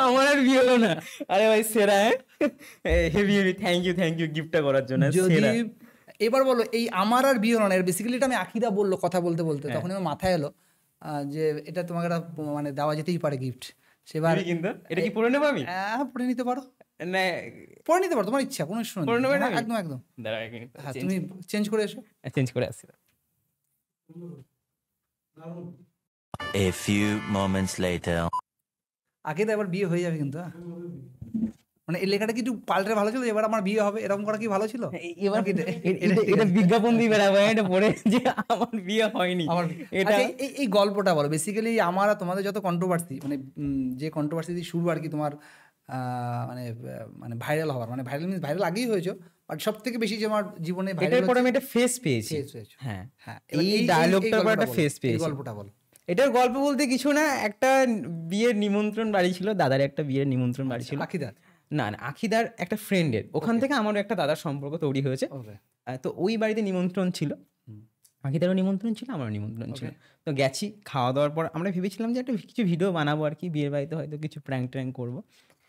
আমার আর বিয়ে হলো না, আরে ভাই সেরা, হেভি হেভি, থ্যাংক ইউ গিফটটা করার জন্য, যদি সেরা। এবার বলো, এই আমার আর বিয়ে হলো না, বেসিক্যালি এটা আমি আকিদা বললো কথা বলতে বলতে, তখন আমার মাথায় এলো যে এটা তোমাকে একটা মানে দেওয়া যেতেই পারে গিফট। সেবার তুমি কিন্তু এটা কি পড়ে নেবো আমি? হ্যাঁ, পড়ে নিতে পারো, না, পড়ে নিতে পারো, তোমার ইচ্ছা, কোনো ইস্যু পড়ে নেবে নেই। না হ্যাঁ, আমি? একদম একদম। দাঁড়াও এক মিনিট, হ্যাঁ, তুমি চেঞ্জ করে এসো। চেঞ্জ করে আসি। A few moments later. আগে তো এবার বিয়ে হয়ে যাবে কিন্তু, হ্যাঁ। মানে এই লেখাটা কি একটু পাল্টে ভালো ছিল, এবার আমার বিয়ে হবে, এরকম করা কি ভালো ছিল? এবার নাকি এটা বিজ্ঞাপন দিয়ে বেড়াবো, এটা পড়ে যে আমার বিয়ে হয়নি, আমার এটা আচ্ছা, এই গল্পটা বলো, বেসিক্যালি আমার আর তোমাদের যত কন্ট্রোভার্সি, মানে যে কন্ট্রোভার্সি দিয়ে শুরু আর কি তোমার মানে মানে ভাইরাল হওয়ার, মানে ভাইরাল মিনস ভাইরাল আগেই হয়েছে, বাট সব থেকে বেশি যে আমার জীবনে এটার ভাইরাল পরে আমি একটা ফেস পেয়েছি। হয়েছে। হ্যাঁ, হ্যাঁ, এই ডায়লগটার পর একটা ফেস পেয়েছি। গল্পটা বলো। এটার গল্প বলতে কিছু না, একটা বিয়ের নিমন্ত্রণ বাড়ি ছিল, দাদার একটা বিয়ের নিমন্ত্রণ বাড়ি ছিল। আকিদার, না না, আখিদার একটা ফ্রেন্ডের, ওখান থেকে আমারও একটা দাদার সম্পর্ক তৈরি হয়েছে। ওকে, তো ওই বাড়িতে নিমন্ত্রণ ছিল, আখিদারও নিমন্ত্রণ ছিল, আমারও নিমন্ত্রণ ছিল। তো গেছি, খাওয়া দাওয়ার পর আমরা ভেবেছিলাম যে একটা কিছু ভিডিও বানাবো আর কি, বিয়ের বাড়িতে হয়তো কিছু প্র্যাঙ্ক ট্র্যাঙ্ক করবো,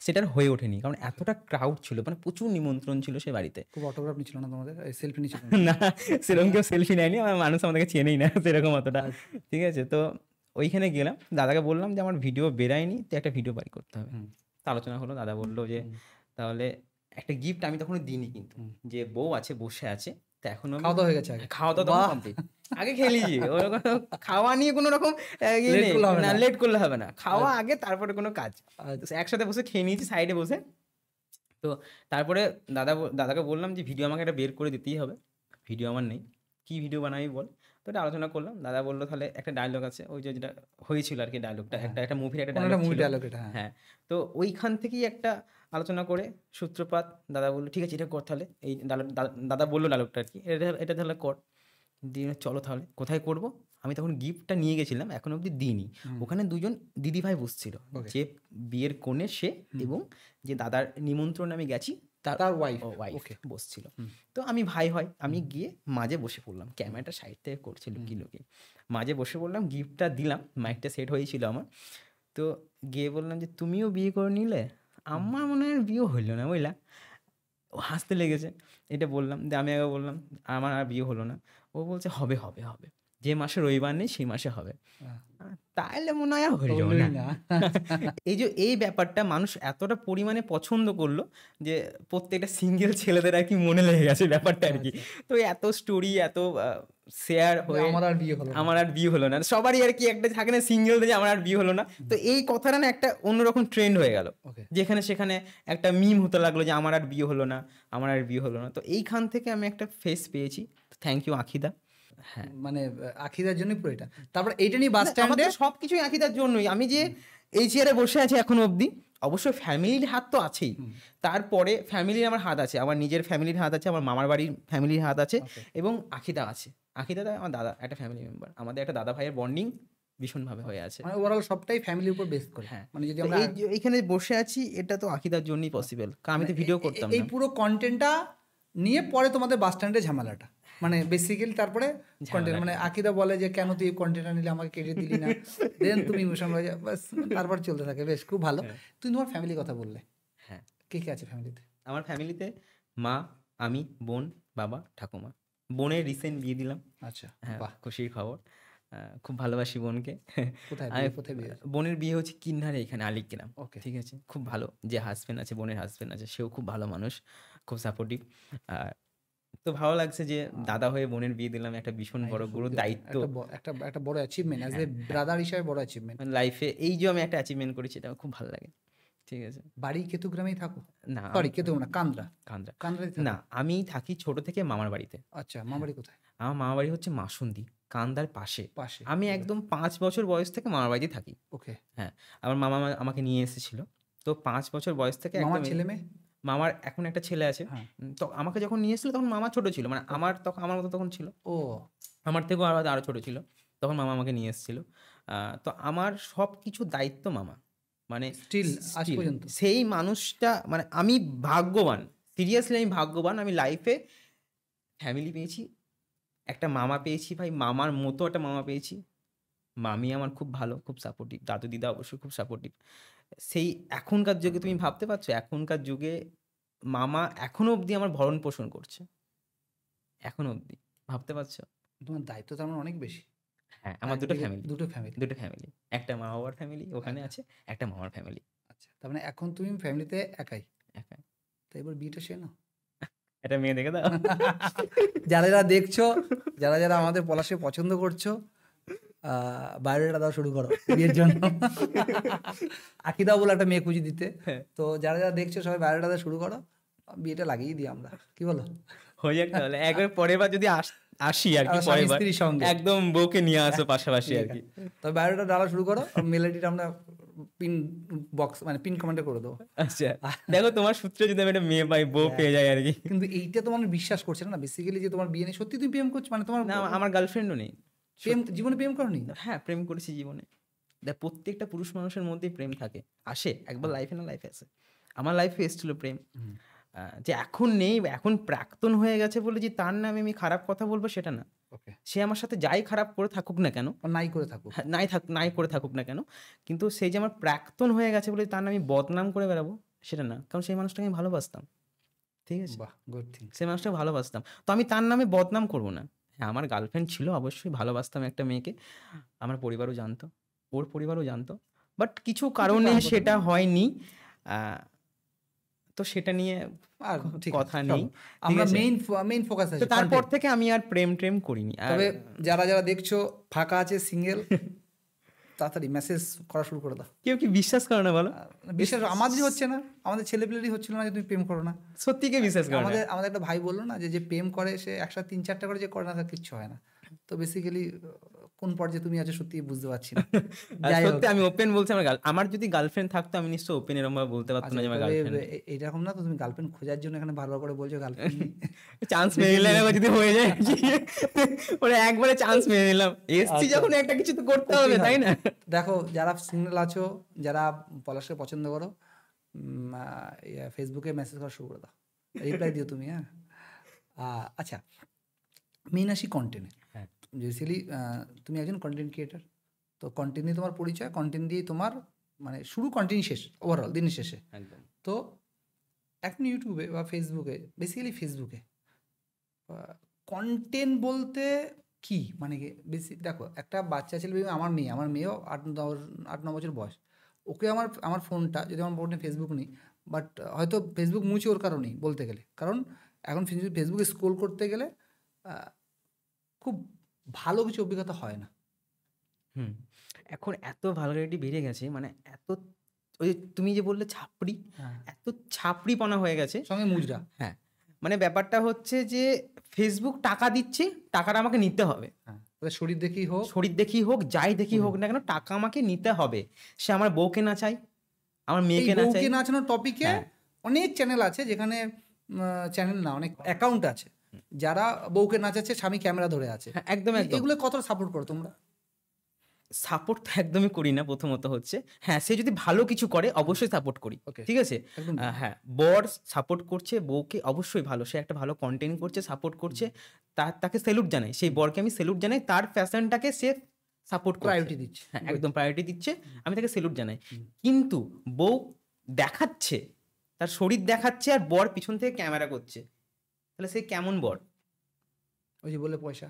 সেটার হয়ে ওঠেনি, কারণ এতটা ক্রাউড ছিল, মানে প্রচুর নিমন্ত্রণ ছিল সে বাড়িতে। খুব অটোগ্রাফ নিচ্ছিল না তোমাদের, সেলফি নিচ্ছিল না, সেরকম কেউ সেলফি নেয়নি, আমার মানুষ আমাদেরকে চেনেই না সেরকম অতটা, ঠিক আছে। তো ওইখানে গেলাম, দাদাকে বললাম যে আমার ভিডিও বেরায়নি, তো একটা ভিডিও বাড়ি করতে হবে। তো আলোচনা হলো, দাদা বললো যে তাহলে একটা গিফট, আমি তখন দিইনি কিন্তু, যে বউ আছে বসে আছে, তো এখনো খাওয়া দাওয়া হয়ে গেছে আগে? খাওয়া দাওয়া কমপ্লিট, আগে খেলিছি, খাওয়া নিয়ে কোনো রকম Late করলে হবে না। লেট করলে হবে না, খাওয়া আগে তারপরে কোনো কাজ। তো একসাথে বসে খেয়ে নিয়েছি সাইডে বসে। তো তারপরে দাদাকে বললাম যে ভিডিও আমাকে একটা বের করে দিতেই হবে, ভিডিও আমার নেই, কি ভিডিও বানাবি বল। তো এটা আলোচনা করলাম, দাদা বললো তাহলে একটা ডায়লগ আছে, ওই যে যেটা হয়েছিল আর কি, ডায়লগটা একটা মুভির একটা ডায়লগ মুভি ছিল। ডায়লগ এটা, হ্যাঁ। হ্যাঁ, তো ওইখান থেকেই একটা আলোচনা করে সূত্রপাত, দাদা বললো ঠিক আছে এটা কর তাহলে, এই দাদা বললো ডায়লগটা আর কি, এটা তাহলে কর, দিয়ে চলো তাহলে কোথায় করব। আমি তখন গিফটটা নিয়ে গেছিলাম, এখন অবধি দিইনি। ওখানে দুজন দিদিভাই বসছিল, যে বিয়ের কোণে সে এবং যে দাদার নিমন্ত্রণে আমি গেছি তার ওয়াইফ বসছিল। তো আমি ভাই হয়, আমি গিয়ে মাঝে বসে পড়লাম, ক্যামেরাটা সাইড থেকে করছিল কি লোকে, মাঝে বসে পড়লাম, গিফটটা দিলাম, মাইকটা সেট হয়েছিল আমার। তো গিয়ে বললাম যে তুমিও বিয়ে করে নিলে, আমার মনে হয় বিয়ে হইলো না বুঝলা। ও হাসতে লেগেছে, এটা বললাম, যে আমি আগে বললাম আমার আর বিয়ে হলো না, ও বলছে হবে হবে হবে। যে মাসে রবিবার নেই সেই মাসে হবে, হ্যাঁ। তাহলে মনে হয় আর হইল হলোই না। না। এই ব্যাপারটা মানুষ এতটা পরিমাণে পছন্দ করলো যে প্রত্যেকটা সিঙ্গেল ছেলেদের আর কি মনে লেগে গেছে ব্যাপারটা আর কি। তো এত স্টোরি, এত শেয়ার হয়ে আমার আর বিয়ে হলো না। আমার আর বিয়ে হলো না, সবারই আর কি একটা থাকে না সিঙ্গেল যে আমার আর বিয়ে হলো না। তো এই কথাটা না একটা অন্যরকম ট্রেন্ড হয়ে গেল, Okay. যেখানে সেখানে একটা মিম হতে লাগলো যে আমার আর বিয়ে হলো না, আমার আর বিয়ে হলো না। তো এইখান থেকে আমি একটা ফেস পেয়েছি, থ্যাংক ইউ আখিদা। হ্যাঁ, মানে আখিদার জন্য পুরো এটা। তারপর এইটা নিয়ে বাস স্ট্যান্ডে সবকিছুই আখিদার জন্যই। আমি যে এই চেয়ারে বসে আছি এখনো অবধি, অবশ্যই ফ্যামিলির হাত তো আছেই, তারপরে ফ্যামিলির আমার হাত আছে, আমার নিজের ফ্যামিলির হাত আছে, আমার মামার বাড়ির ফ্যামিলির হাত আছে, এবং আখিদা আছে। আখিদা আমার দাদা, একটা ফ্যামিলি মেম্বার, আমাদের একটা দাদা ভাইয়ের বন্ডিং ভীষণভাবে হয়ে আছে। মানে ওভারঅল সবটাই ফ্যামিলির উপর বেস করে। হ্যাঁ, মানে যদি তো আমরা এইখানে বসে আছি এটা তো আখিদার জন্যই পসিবল, কারণ আমি তো ভিডিও করতাম এই না। পুরো কন্টেন্টটা নিয়ে পরে তোমাদের বাস স্ট্যান্ডে ঝামেলাটা, মানে বেসিক্যালি তারপরে কন্টেন্ট, মানে আকিদা বলে যে কেন তুই কন্টেন্টটা নিলে আমাকে কেটে দিলি না, দেন তুমি ইমোশন হয়ে যাও, বাস তারপর চলতে থাকে। বেশ, খুব ভালো। তুমি তোমার ফ্যামিলির কথা বললে, হ্যাঁ, কে কে আছে ফ্যামিলিতে? আমার ফ্যামিলিতে মা, আমি, বোন, বাবা, ঠাকুমা। বোনের রিসেন্ট বিয়ে দিলাম। আচ্ছা, হ্যাঁ, বাহ। খুশির খবর। খুব ভালোবাসি বোনকে। কোথায় আমি কোথায় বিয়ে? বোনের বিয়ে হচ্ছে কিন্নারে, এখানে আলিগ্রাম। ওকে। ঠিক আছে, খুব ভালো। যে হাজবেন্ড আছে, বোনের হাজবেন্ড আছে, সেও খুব ভালো মানুষ, খুব সাপোর্টিভ। আর তো ভালো লাগছে যে দাদা হয়ে বোনের বিয়ে দিলাম, একটা ভীষণ বড় গুরু দায়িত্ব একটা বড় অ্যাচিভমেন্ট, অ্যাজ এ ব্রাদার হিসাবে বড় অ্যাচিভমেন্ট। লাইফে। এই যে আমি একটা অ্যাচিভমেন্ট করেছি, এটা আমার খুব ভালো লাগে। ঠিক আছে। বাড়ি কেতুগ্রামেই থাকো? না, সরি, কেতুগ্রাম না, কান্দ্রা। কান্দ্রা কান্দ্রায় না, আমি থাকি ছোট থেকে মামার বাড়িতে। আচ্ছা, মামার কোথায়? আমার মামার বাড়ি হচ্ছে মাসুন্দি, কান্দার পাশে। পাশে। আমি একদম 5 বছর বয়স থেকে মামার বাড়িতে থাকি। ওকে। হ্যাঁ, আমার মামা আমাকে নিয়ে এসেছিল। তো 5 বছর বয়স থেকে মামার একদম ছেলে মেয়ে? মামার এখন একটা ছেলে আছে। হ্যাঁ। তো আমাকে যখন নিয়ে এসেছিল তখন মামা ছোট ছিল, মানে আমার মতো তখন ছিল, ও আমার থেকেও আরো ছোট ছিল তখন মামা আমাকে নিয়ে এসেছিল। তো আমার সব কিছু দায়িত্ব মামা, মানে স্টিল আজ still পর্যন্ত? সেই মানুষটা, মানে আমি ভাগ্যবান, সিরিয়াসলি আমি ভাগ্যবান। আমি লাইফে ফ্যামিলি পেয়েছি, একটা মামা পেয়েছি ভাই, মামার মতো একটা মামা পেয়েছি। মামি আমার খুব ভালো, খুব সাপোর্টিভ। দাদু দিদা অবশ্যই খুব সাপোর্টিভ। সেই এখনকার যুগে তুমি ভাবতে পারছো, এখনকার যুগে মামা এখনো অবধি আমার ভরণ পোষণ করছে, এখনো অবধি। ভাবতে পারছো? তোমার দায়িত্ব তো আমার অনেক বেশি। হ্যাঁ, আমার দুটো ফ্যামিলি। দুটো ফ্যামিলি। দুটো ফ্যামিলি, একটা মা বাবার ফ্যামিলি ওখানে আছে, একটা মামার ফ্যামিলি। আচ্ছা, তার মানে এখন তুমি ফ্যামিলিতে একাই? একাই। তো এবার বিয়েটা সে নাও। একটা মেয়ে দেখে দাও। যারা যারা দেখছো, যারা যারা আমাদের পলাশকে পছন্দ করছো, বায়োডাটা দাও শুরু করো বিয়ের জন্য। আকিদাও বলে একটা মেয়ে খুঁজে দিতে। তো যারা যারা দেখছো সবাই বায়োডাটা দাও শুরু করো, বিয়েটা লাগিয়ে দিই আমরা, কি বলো? হয়ে যাক তাহলে। একবার পরের বার যদি আসি আর কি, আর স্বামী পরের বার স্ত্রীর সঙ্গে। একদম বউকে নিয়ে আসো পাশাপাশি আর কি। তবে বায়োডাটা ডালা শুরু করো, মেল আইডিটা আমরা পিন বক্স মানে পিন কমেন্টে করে দেবো। আচ্ছা, দেখো তোমার সূত্রে যদি আমি একটা মেয়ে পাই, বউ পেয়ে যাই আর কি। কিন্তু এইটা তো মানুষ বিশ্বাস করছে না বেসিক্যালি, যে তোমার বিয়ে নেই। সত্যি তুমি প্রেম করছো? মানে তোমার না, আমার গার্লফ্রেন্ডও নেই। প্রেম জীবনে প্রেম করনি? হ্যাঁ, প্রেম করেছি জীবনে। দেখ, প্রত্যেকটা পুরুষ মানুষের মধ্যেই প্রেম থাকে, আসে একবার লাইফে, না লাইফে আসে। আমার লাইফে এসেছিল প্রেম, যে এখন নেই, এখন প্রাক্তন হয়ে গেছে বলে যে তার নামে আমি খারাপ কথা বলবো সেটা না। ওকে। সে আমার সাথে যাই খারাপ করে থাকুক না কেন, নাই করে থাকো। হ্যাঁ, নাই করে থাকুক না কেন, কিন্তু সেই যে আমার প্রাক্তন হয়ে গেছে বলে তার নামে আমি বদনাম করে বেড়াবো সেটা না, কারণ সেই মানুষটাকে আমি ভালোবাসতাম। ঠিক আছে, বাহ, গুড থিং। সেই মানুষটাকে ভালোবাসতাম, তো আমি তার নামে বদনাম করবো না। হ্যাঁ, আমার গার্লফ্রেন্ড ছিল, অবশ্যই ভালোবাসতাম একটা মেয়েকে, আমার পরিবারও জানতো, ওর পরিবারও জানতো, বাট কিছু কারণে সেটা হয়নি। তো সেটা নিয়ে আর ঠিক কথা আছে, নেই। চলো। আমরা মেইন ফোকাস তো আছে তারপর content। থেকে আমি আর প্রেম করিনি। আর তবে যারা যারা দেখছো ফাঁকা আছে, সিঙ্গেল, তাড়াতাড়ি মেসেজ করা শুরু করে দাও। কেউ কি বিশ্বাস করে না বলো? বিশ্বাস আমাদেরই হচ্ছে না, আমাদের ছেলেপিলেরই হচ্ছিল না যে তুমি প্রেম করো না। সত্যি কে বিশ্বাস করে না? আমাদের একটা ভাই বললো না, যে প্রেম করে সে একসাথে 3-4টা করে, যে করে না তার কিচ্ছু হয় না। তো বেসিক্যালি কোন পর্যায়ে তুমি আছো সত্যি বুঝতে পারছি না। আর যাই হোক, সত্যি আমি ওপেন বলছি, আমার যদি গার্লফ্রেন্ড থাকতো আমি নিশ্চয়ই ওপেন এরকম ভাবে বলতে পারতাম না যে আমার গার্লফ্রেন্ড। এরকম না তো, তুমি গার্লফ্রেন্ড খোঁজার জন্য এখানে ভালো করে বলছো গার্লফ্রেন্ড চান্স মেরে নিলাম, এবার যদি হয়ে যায় ওরা একবারে চান্স মেরে নিলাম, এসছি যখন একটা কিছু তো করতে হবে, তাই না? দেখো, যারা সিঙ্গেল আছো, যারা পলাশকে পছন্দ করো, ফেসবুকে মেসেজ করা শুরু করে দাও, রিপ্লাই দিও তুমি। হ্যাঁ, আচ্ছা, মেইন আসি কন্টেন্টে। হ্যাঁ। বেসিক্যালি তুমি একজন কন্টেন্ট ক্রিয়েটার, তো কন্টেন্ট দিয়ে তোমার পরিচয়, কন্টেন্ট দিয়ে তোমার মানে শুরু, কন্টেন্ট শেষ, ওভারঅল দিনের শেষে। একদম। তো এখন ইউটিউবে বা ফেসবুকে, বেসিক্যালি ফেসবুকে কন্টেন্ট বলতে কি মানে কি বেশি দেখো একটা বাচ্চা ছেলে, আমার মেয়েও 8-9 বছর বয়স, ওকে আমার ফোনটা, যদি আমার ফোনে ফেসবুক নেই, বাট হয়তো ফেসবুক মুছে ওর কারণেই বলতে গেলে, কারণ এখন ফেসবুকে স্ক্রোল করতে গেলে খুব ভালো কিছু অভিজ্ঞতা হয় না। হুম। এখন এত ভালগারিটি বেড়ে গেছে, মানে এত, ওই যে তুমি যে বললে ছাপড়ি, হ্যাঁ, এত ছাপড়িপনা হয়ে গেছে। সঙ্গে মুজরা। হ্যাঁ, মানে ব্যাপারটা হচ্ছে যে ফেসবুক টাকা দিচ্ছে, টাকাটা আমাকে নিতে হবে। হ্যাঁ, ওদের শরীর দেখেই হোক, শরীর দেখি হোক, যাই দেখি হোক না কেন, টাকা আমাকে নিতে হবে। সে আমার বউকে না চাই, আমার এই মেয়েকে না চাই। বউকে নাচানোর টপিকে হ্যাঁ। অনেক চ্যানেল আছে, যেখানে চ্যানেল না, অনেক অ্যাকাউন্ট আছে যারা বউকে নাচাচ্ছে, স্বামী ক্যামেরা ধরে আছে। হ্যাঁ, একদম একদম। এগুলো কতটা সাপোর্ট করো তোমরা? সাপোর্ট তো একদমই করি না। প্রথমত হচ্ছে, হ্যাঁ, সে যদি ভালো কিছু করে অবশ্যই সাপোর্ট করি, Okay. ঠিক আছে। একদম। হ্যাঁ, বর সাপোর্ট করছে বউকে, অবশ্যই ভালো, সে একটা ভালো কন্টেন্ট করছে, সাপোর্ট করছে, তাকে স্যালুট জানাই, সেই বরকে আমি স্যালুট জানাই, তার ফ্যাশনটাকে সে সাপোর্ট প্রায়োরিটি দিচ্ছে। হ্যাঁ, একদম প্রায়োরিটি দিচ্ছে, আমি তাকে স্যালুট জানাই। কিন্তু বউ দেখাচ্ছে, তার শরীর দেখাচ্ছে, আর বর পিছন থেকে ক্যামেরা করছে, তাহলে সে কেমন বর? ওই যে বলে পয়সা,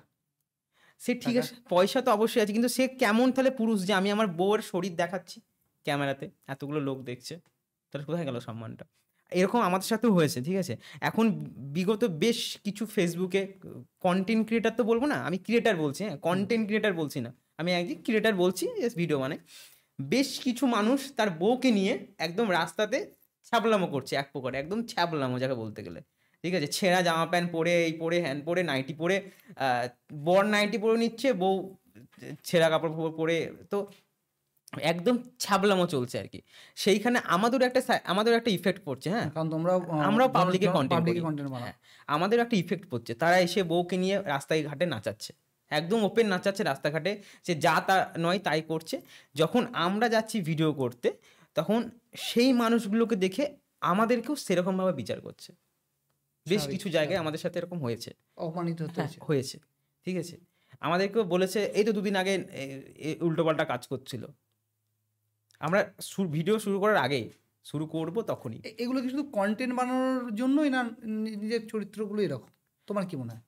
সে ঠিক আছে, পয়সা তো অবশ্যই আছে, কিন্তু সে কেমন তাহলে পুরুষ, যে আমি আমার বউয়ের শরীর দেখাচ্ছি ক্যামেরাতে, এতগুলো লোক দেখছে, তাহলে কোথায় গেল সম্মানটা? এরকম আমাদের সাথেও হয়েছে, ঠিক আছে। এখন বিগত বেশ কিছু ফেসবুকে কন্টেন্ট ক্রিয়েটার তো বলবো না, আমি ক্রিয়েটার বলছি, হ্যাঁ, কন্টেন্ট ক্রিয়েটার বলছি না, আমি একজন ক্রিয়েটার বলছি, ভিডিও মানে, বেশ কিছু মানুষ তার বউকে নিয়ে একদম রাস্তাতে ছ্যাবলামো করছে, এক প্রকার একদম ছ্যাবলামো যাকে বলতে গেলে, ঠিক আছে। ছেঁড়া জামা প্যান্ট পরে, এই পরে, হ্যান পরে, নাইটি পরে, বর নাইটি পরে নিচ্ছে, বউ ছেঁড়া কাপড় পরে, তো একদম ছ্যাবলামো চলছে আর কি। সেইখানে আমাদের একটা ইফেক্ট পড়ছে, হ্যাঁ, কারণ আমরাও পাবলিকে কন্টেন্ট বানাও। হ্যাঁ, আমাদের একটা ইফেক্ট পড়ছে। তারা এসে বউকে নিয়ে রাস্তায় ঘাটে নাচাচ্ছে, একদম ওপেন নাচাচ্ছে রাস্তাঘাটে, সে যা তা নয় তাই করছে। যখন আমরা যাচ্ছি ভিডিও করতে, তখন সেই মানুষগুলোকে দেখে আমাদেরকেও সেরকমভাবে বিচার করছে। বেশ কিছু জায়গায় আমাদের সাথে এরকম হয়েছে, অপমানিত হতে হ্যাঁ, হয়েছে। হয়েছে, ঠিক আছে। আমাদেরকেও বলেছে, এই তো 2 দিন আগে উল্টোপাল্টা কাজ করছিল, আমরা ভিডিও শুরু করার আগেই, শুরু করব তখনই। এগুলো কি শুধু কন্টেন্ট বানানোর জন্যই না, নিজের চরিত্রগুলো এরকম? তোমার কি মনে হয়?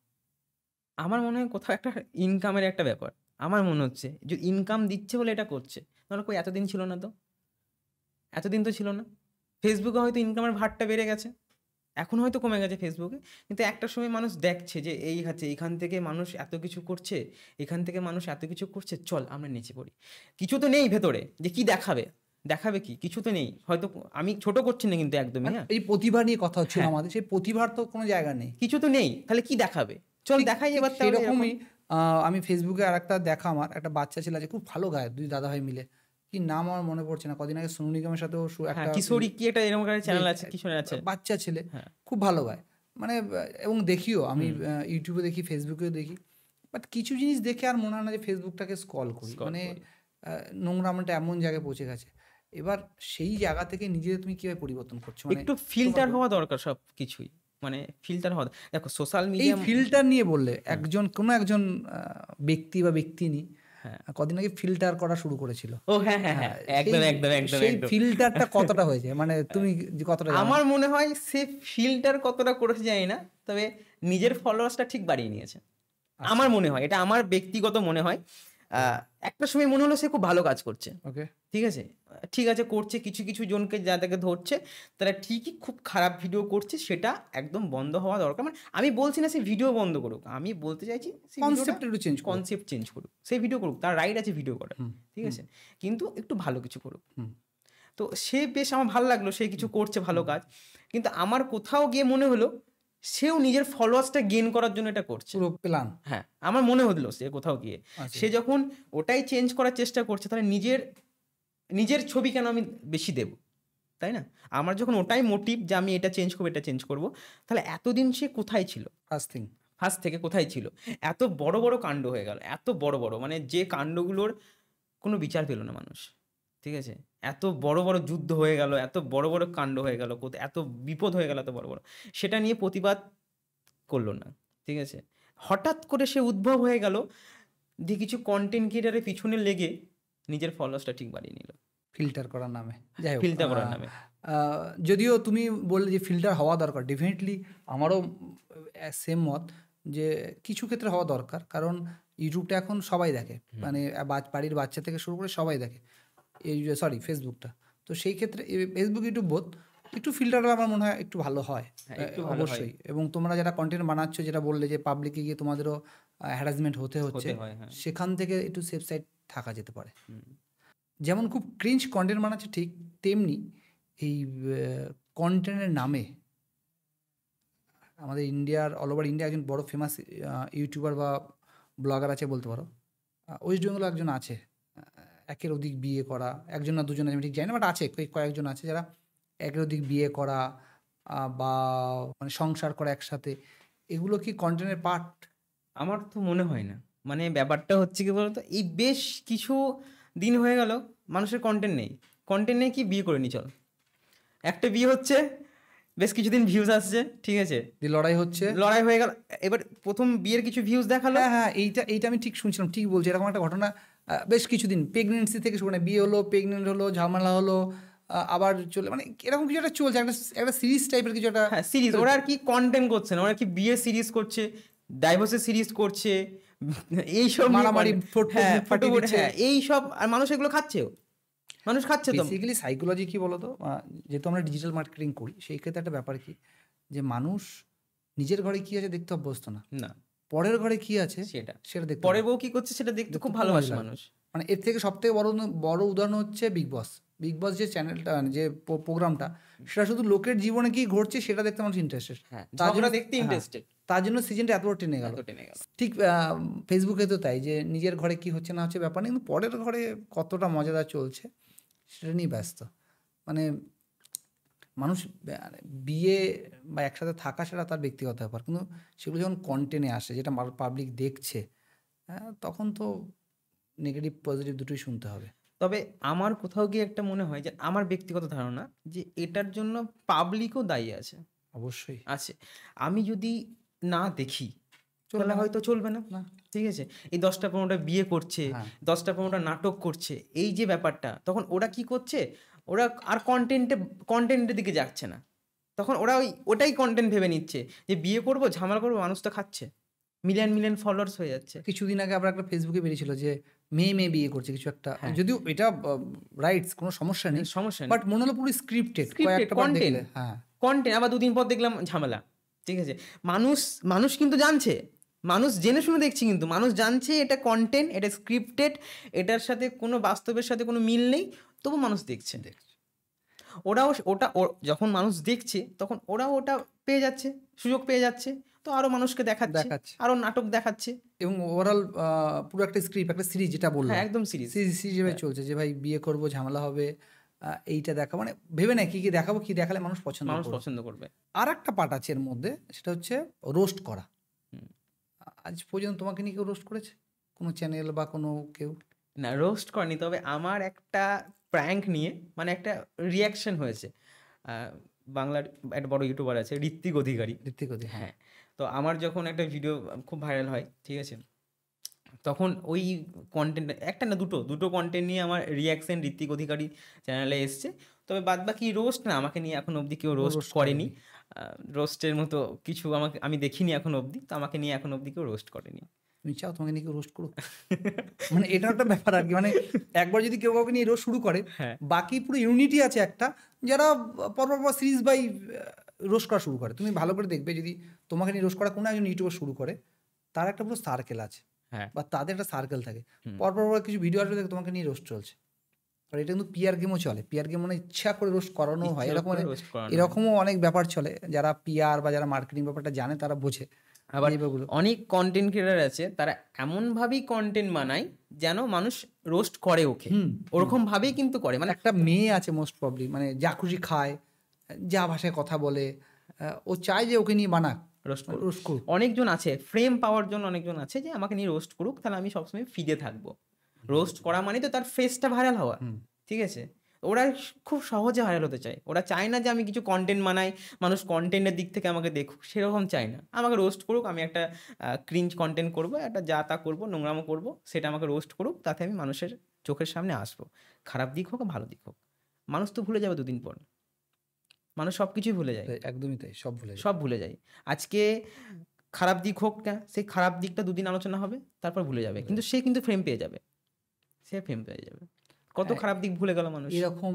আমার মনে হয় কোথাও একটা ইনকামের একটা ব্যাপার, আমার মনে হচ্ছে যে ইনকাম দিচ্ছে বলে এটা করছে, নাহলে কই এতদিন ছিল না, তো এতদিন তো ছিল না। ফেসবুকে হয়তো ইনকামের ভারটা বেড়ে গেছে, এখন হয়তো কমে গেছে ফেসবুকে, কিন্তু একটা সময় মানুষ দেখছে যে এই আছে, এখান থেকে মানুষ এত কিছু করছে, এখান থেকে মানুষ এত কিছু করছে, চল আমরা নিচে পড়ি। কিছু তো নেই ভেতরে, যে কি দেখাবে কি, কিছু তো নেই হয়তো। আমি ছোট করছি না কিন্তু একদমই, হ্যাঁ, এই প্রতিভা নিয়ে কথা হচ্ছিল আমাদের, সেই প্রতিভার তো কোনো জায়গা নেই, কিছু তো নেই, তাহলে কি দেখাবে, চল দেখাই এবার। তাহলে সেরকমই আমি ফেসবুকে আর একটা দেখা, আমার একটা বাচ্চা ছেলে আছে, খুব ভালো গায়, 2 দাদা ভাই মিলে, কি নাম আমার মনে পড়ছে না, কদিন আগে সোনু নিগমের সাথেও হ্যাঁ, একটা কিশোরী কি একটা এরকম একটা চ্যানেল আছে, কিশোরের আছে, বাচ্চা ছেলে, হ্যাঁ। খুব ভালো গায়, মানে এবং দেখিও আমি ইউটিউবে দেখি, ফেসবুকেও দেখি, বাট কিছু জিনিস দেখে আর মনে হয় না যে ফেসবুকটাকে স্ক্রল করি, মানে নোংরামটা এমন জায়গায় পৌঁছে গেছে। এবার সেই জায়গা থেকে নিজেদের তুমি কিভাবে পরিবর্তন করছো? মানে একটু ফিল্টার হওয়া দরকার সব কিছুই, মানে ফিল্টার হওয়া, দেখো সোশ্যাল এই মিডিয়া। ফিল্টার নিয়ে বললে, কোনো একজন ব্যক্তি বা ব্যক্তিনি হ্যাঁ। কদিন আগে ফিল্টার করা শুরু করেছিল। ও হ্যাঁ হ্যাঁ হ্যাঁ, একদম একদম একদম সেই একদম। ফিল্টারটা কতটা হয়েছে, মানে তুমি কতটা জানো? আমার মনে হয় সে ফিল্টার কতটা করেছে জানি না, তবে নিজের ফলোয়ার্সটা ঠিক বাড়িয়ে নিয়েছে, আমার মনে হয়, এটা আমার ব্যক্তিগত মনে হয়। একটা সময় মনে হলো সে খুব ভালো কাজ করছে, ওকে, ঠিক আছে করছে, কিছু কিছু জনকে যাদেরকে ধরছে তারা ঠিকই খুব খারাপ ভিডিও করছে, সেটা একদম বন্ধ হওয়া দরকার। মানে আমি বলছি না সে ভিডিও বন্ধ করুক, আমি বলতে চাইছি কনসেপ্ট একটু চেঞ্জ, কনসেপ্ট চেঞ্জ করুক, সে ভিডিও করুক, তার রাইট আছে ভিডিও করার, ঠিক আছে, কিন্তু একটু ভালো কিছু করুক। তো সে বেশ আমার ভালো লাগলো, সে কিছু করছে ভালো কাজ, কিন্তু আমার কোথাও গিয়ে মনে হলো সেও নিজের ফলোয়ার্সটা গেইন করার জন্য এটা করছে, পুরো প্ল্যান। হ্যাঁ, আমার মনে হলো সে কোথাও গিয়ে সে যখন ওটাই চেঞ্জ করার চেষ্টা করছে, তাহলে নিজের ছবি কেন আমি বেশি দেব, তাই না? আমার যখন ওটাই মোটিভ যে আমি এটা চেঞ্জ করবো, তাহলে এতদিন সে কোথায় ছিল? ফার্স্ট থেকে কোথায় ছিল? এত বড় বড় কাণ্ড হয়ে গেল, এত বড় বড়, মানে যে কাণ্ডগুলোর কোনো বিচার পেল না মানুষ, ঠিক আছে, এত বড় বড় যুদ্ধ হয়ে গেল, এত বড় বড় কাণ্ড হয়ে গেল, এত বিপদ হয়ে গেল, এত বড় বড়, সেটা নিয়ে প্রতিবাদ করলো না, ঠিক আছে। হঠাৎ করে সে উদ্ভব হয়ে গেল, দিয়ে কিছু কন্টেন্ট ক্রিয়েটারের পিছনে লেগে নিজের ফলোয়ার্সটা ঠিক বাড়িয়ে নিল, ফিল্টার করার নামে। যাই হোক, ফিল্টার করার নামে। যদিও তুমি বললে যে ফিল্টার হওয়া দরকার, ডেফিনেটলি আমারও সেম মত যে কিছু ক্ষেত্রে হওয়া দরকার, কারণ ইউটিউবটা এখন সবাই দেখে, মানে বাড়ির বাচ্চা থেকে শুরু করে সবাই দেখে, এই সরি ফেসবুকটা। তো সেই ক্ষেত্রে ফেসবুক ইউটিউব বোধ একটু ফিল্টার আমার মনে হয় একটু ভালো হয়, অবশ্যই। এবং তোমরা যারা কন্টেন্ট বানাচ্ছ, যেটা বললে যে পাবলিকে গিয়ে তোমাদেরও হ্যারাসমেন্ট হতে হচ্ছে, সেখান থেকে একটু সেফ সাইড থাকা যেতে পারে। যেমন খুব ক্রিঞ্জ কন্টেন্ট বানাচ্ছে ঠিক তেমনি এই কন্টেন্টের নামে আমাদের ইন্ডিয়ার অল ওভার ইন্ডিয়া একজন বড় ফেমাস ইউটিউবার বা ব্লগার আছে বলতে পারো, ওয়েস্ট বেঙ্গলে একজন আছে, একের অধিক বিয়ে করা, একজন না দুজন, আমি ঠিক জানি না, বাট আছে কয়েকজন আছে যারা একের অধিক বিয়ে করা বা মানে সংসার করা একসাথে। এগুলো কি কন্টেন্টের পার্ট? আমার তো মনে হয় না। মানে ব্যাপারটা হচ্ছে কি বলতো, এই বেশ কিছু দিন হয়ে গেল মানুষের কন্টেন্ট নেই। কন্টেন্ট নেই কি, বিয়ে করে নি চল, একটা বিয়ে হচ্ছে, বেশ কিছুদিন ভিউজ আসছে, ঠিক আছে, লড়াই হচ্ছে, লড়াই হয়ে গেল, এবার প্রথম বিয়ের কিছু ভিউজ দেখালো। হ্যাঁ এইটা আমি ঠিক শুনছিলাম, ঠিক বলছি, এরকম একটা ঘটনা বেশ কিছুদিন প্রেগনেন্সি থেকে শুরু, বিয়ে হলো, প্রেগনেন্ট হলো, ঝামেলা হলো, আবার চলে, মানে এরকম কিছু একটা চলছে, একটা সিরিজ টাইপের কিছু একটা। হ্যাঁ সিরিজ, ওরা আর কি কন্টেন্ট করছে না, ওরা কি বিয়ে সিরিজ করছে, ডাইভোর্সের সিরিজ করছে, এইসব মারামারি, এইসব, আর মানুষ এগুলো খাচ্ছেও, মানুষ খাচ্ছে তো। বেসিক্যালি সাইকোলজি কি বলতো, যেহেতু আমরা ডিজিটাল মার্কেটিং করি, সেই ক্ষেত্রে একটা ব্যাপার কি, যে মানুষ নিজের ঘরে কি আছে দেখতে অভ্যস্ত না, পরের ঘরে কি আছে সেটা দেখতে, পরের বউ কি করছে সেটা দেখতে খুব ভালোবাসে মানুষ। মানে এর থেকে সব থেকে বড় উদাহরণ হচ্ছে বিগ বস। যে চ্যানেলটা, যে প্রোগ্রামটা, সেটা শুধু লোকের জীবনে কি ঘটছে সেটা দেখতে মানুষ ইন্টারেস্টেড, তার জন্য সিজনটা এত টেনে গেল। ঠিক ফেসবুকে তো তাই, যে নিজের ঘরে কি হচ্ছে না হচ্ছে ব্যাপার নেই, কিন্তু পরের ঘরে কতটা মজাদার চলছে সেটা নিয়ে ব্যস্ত। মানে মানুষ বিয়ে বা একসাথে থাকা সেটা তার ব্যক্তিগত ব্যাপার, কিন্তু সেগুলো যখন কন্টেন্টে আসে, যেটা পাবলিক দেখছে, তখন তো নেগেটিভ পজিটিভ দুটোই শুনতে হবে। তবে আমার কোথাও গিয়ে একটা মনে হয় যে, আমার ব্যক্তিগত ধারণা যে এটার জন্য পাবলিকও দায়ী আছে। অবশ্যই আছে। আমি যদি না দেখি তাহলে হয়তো চলবে না, ঠিক আছে। এই 10টা-15টা বিয়ে করছে, 10টা-15টা নাটক করছে, এই যে ব্যাপারটা, তখন ওরা কি করছে, ওরা আর কন্টেন্টের দিকে যাচ্ছে না, তখন ওরা ওটাই কন্টেন্ট ভেবে নিচ্ছে যে বিয়ে করবো, ঝামেলা করবো, মানুষ তো খাচ্ছে, মিলিয়ন ফলোয়ার্স হয়ে যাচ্ছে। কিছুদিন আগে আবার একটা ফেসবুকে বেরিয়েছিল যে মেয়ে বিয়ে করছে কিছু একটা, যদিও এটা রাইটস, কোনো সমস্যা নেই, বাট মনে হলো পুরো স্ক্রিপ্টেড কন্টেন্ট। আবার 2 দিন পর দেখলাম ঝামেলা, ঠিক আছে। মানুষ কিন্তু জানছে, মানুষ জেনে শুনে দেখছি, কিন্তু মানুষ জানছে এটা কন্টেন্ট, এটা স্ক্রিপ্টেড, এটার সাথে কোনো বাস্তবের সাথে কোনো মিল নেই, তবু মানুষ দেখছে। ওরাও যখন মানুষ দেখছে, তখন ওরাও ওটা পেয়ে যাচ্ছে, সুযোগ পেয়ে যাচ্ছে, তো আরো মানুষকে দেখাচ্ছে, আরো নাটক দেখাচ্ছে, এবং ওভারঅল পুরো একটা স্ক্রিপ্ট, একটা সিরিজ, যেটা বললাম একদম সিরিজ হিসেবে চলছে, যে ভাই বিয়ে করবো, ঝামেলা হবে, এইটা দেখা, মানে ভেবে না কি দেখাবো, কি দেখালে মানুষ পছন্দ করবে। আর একটা পার্ট আছে এর মধ্যে, সেটা হচ্ছে রোস্ট করা। আজ পর্যন্ত তোমাকে নিয়ে কেউ রোস্ট করেছে, কোনো চ্যানেল বা কোনো কেউ? না, রোস্ট করেনি, তবে আমার একটা প্র্যাঙ্ক নিয়ে মানে একটা রিয়াকশন হয়েছে। বাংলার একটা বড় ইউটিউবার আছে, ঋত্বিক অধিকারী। হ্যাঁ, তো আমার যখন একটা ভিডিও খুব ভাইরাল হয়, ঠিক আছে, তখন ওই কন্টেন্ট, একটা না দুটো কন্টেন্ট নিয়ে আমার রিয়াকশন ঋত্বিক অধিকারী চ্যানেলে এসছে। তবে বাদবাকি রোস্ট না, আমাকে নিয়ে এখন অবধি কেউ রোস্ট করেনি, রোস্টের মতো কিছু আমি দেখিনি এখন অবধি, তো আমাকে নিয়ে এখন অবধি কেউ রোস্ট করেনি। তুমি চাও তোমাকে নিয়ে কেউ রোস্ট করুক? মানে এটা একটা ব্যাপার আর কি, মানে একবার যদি কেউ কাউকে নিয়ে রোস্ট শুরু করে, বাকি পুরো ইউনিটি আছে একটা, যারা পরপর সিরিজ বাই রোস্ট করা শুরু করে। তুমি ভালো করে দেখবে, যদি তোমাকে নিয়ে রোস্ট করা কোনো একজন ইউটিউবার শুরু করে, তার একটা পুরো সার্কেল আছে, বা তাদের একটা সার্কেল থাকে, পরপর কিছু ভিডিও আসবে দেখো তোমাকে নিয়ে রোস্ট চলছে। আর এটা কিন্তু পিআর গেমও চলে, পিআর গেম মানে ইচ্ছা করে রোস্ট করানো হয়, এরকমও অনেক ব্যাপার চলে। যারা পিআর বা যারা মার্কেটিং ব্যাপারটা জানে তারা বোঝে। আবার অনেক কন্টেন্ট ক্রিয়েটার আছে, তারা এমনভাবেই কন্টেন্ট বানায় যেন মানুষ রোস্ট করে ওকে, ওরকম ভাবেই কিন্তু করে। মানে একটা মেয়ে আছে মোস্ট প্রবলি, মানে যা খুশি খায়, যা ভাষায় কথা বলে, ও চায় যে ওকে নিয়ে বানাক, রোস্ট করুক। অনেকজন আছে ফ্রেম পাওয়ার জন্য, অনেকজন আছে যে আমাকে নিয়ে রোস্ট করুক, তাহলে আমি সবসময় ফিদে থাকবো। রোস্ট করা মানে তো তার ফেসটা ভাইরাল হওয়া, ঠিক আছে। ওরা খুব সহজে ভাইরাল হতে চায়, ওরা চায় না যে আমি কিছু কন্টেন্ট বানাই, মানুষ কন্টেন্টের দিক থেকে আমাকে দেখুক, সেরকম চায় না। আমাকে রোস্ট করুক, আমি একটা ক্রিঞ্জ কন্টেন্ট করবো, একটা যা তা করবো, নোংরামো করবো, সেটা আমাকে রোস্ট করুক, তাতে আমি মানুষের চোখের সামনে আসবো। খারাপ দিক হোক ভালো দিক হোক, মানুষ তো ভুলে যাবে 2 দিন পর, মানুষ সব কিছুই ভুলে যায়। একদমই তাই, সব ভুলে যায়। আজকে খারাপ দিক হোক না, সেই খারাপ দিকটা দুদিন আলোচনা হবে, তারপর ভুলে যাবে, কিন্তু সে কিন্তু ফ্রেম পেয়ে যাবে, সে ফ্রেম পেয়ে যাবে। কত খারাপ দিক ভুলে গেল মানুষ। এরকম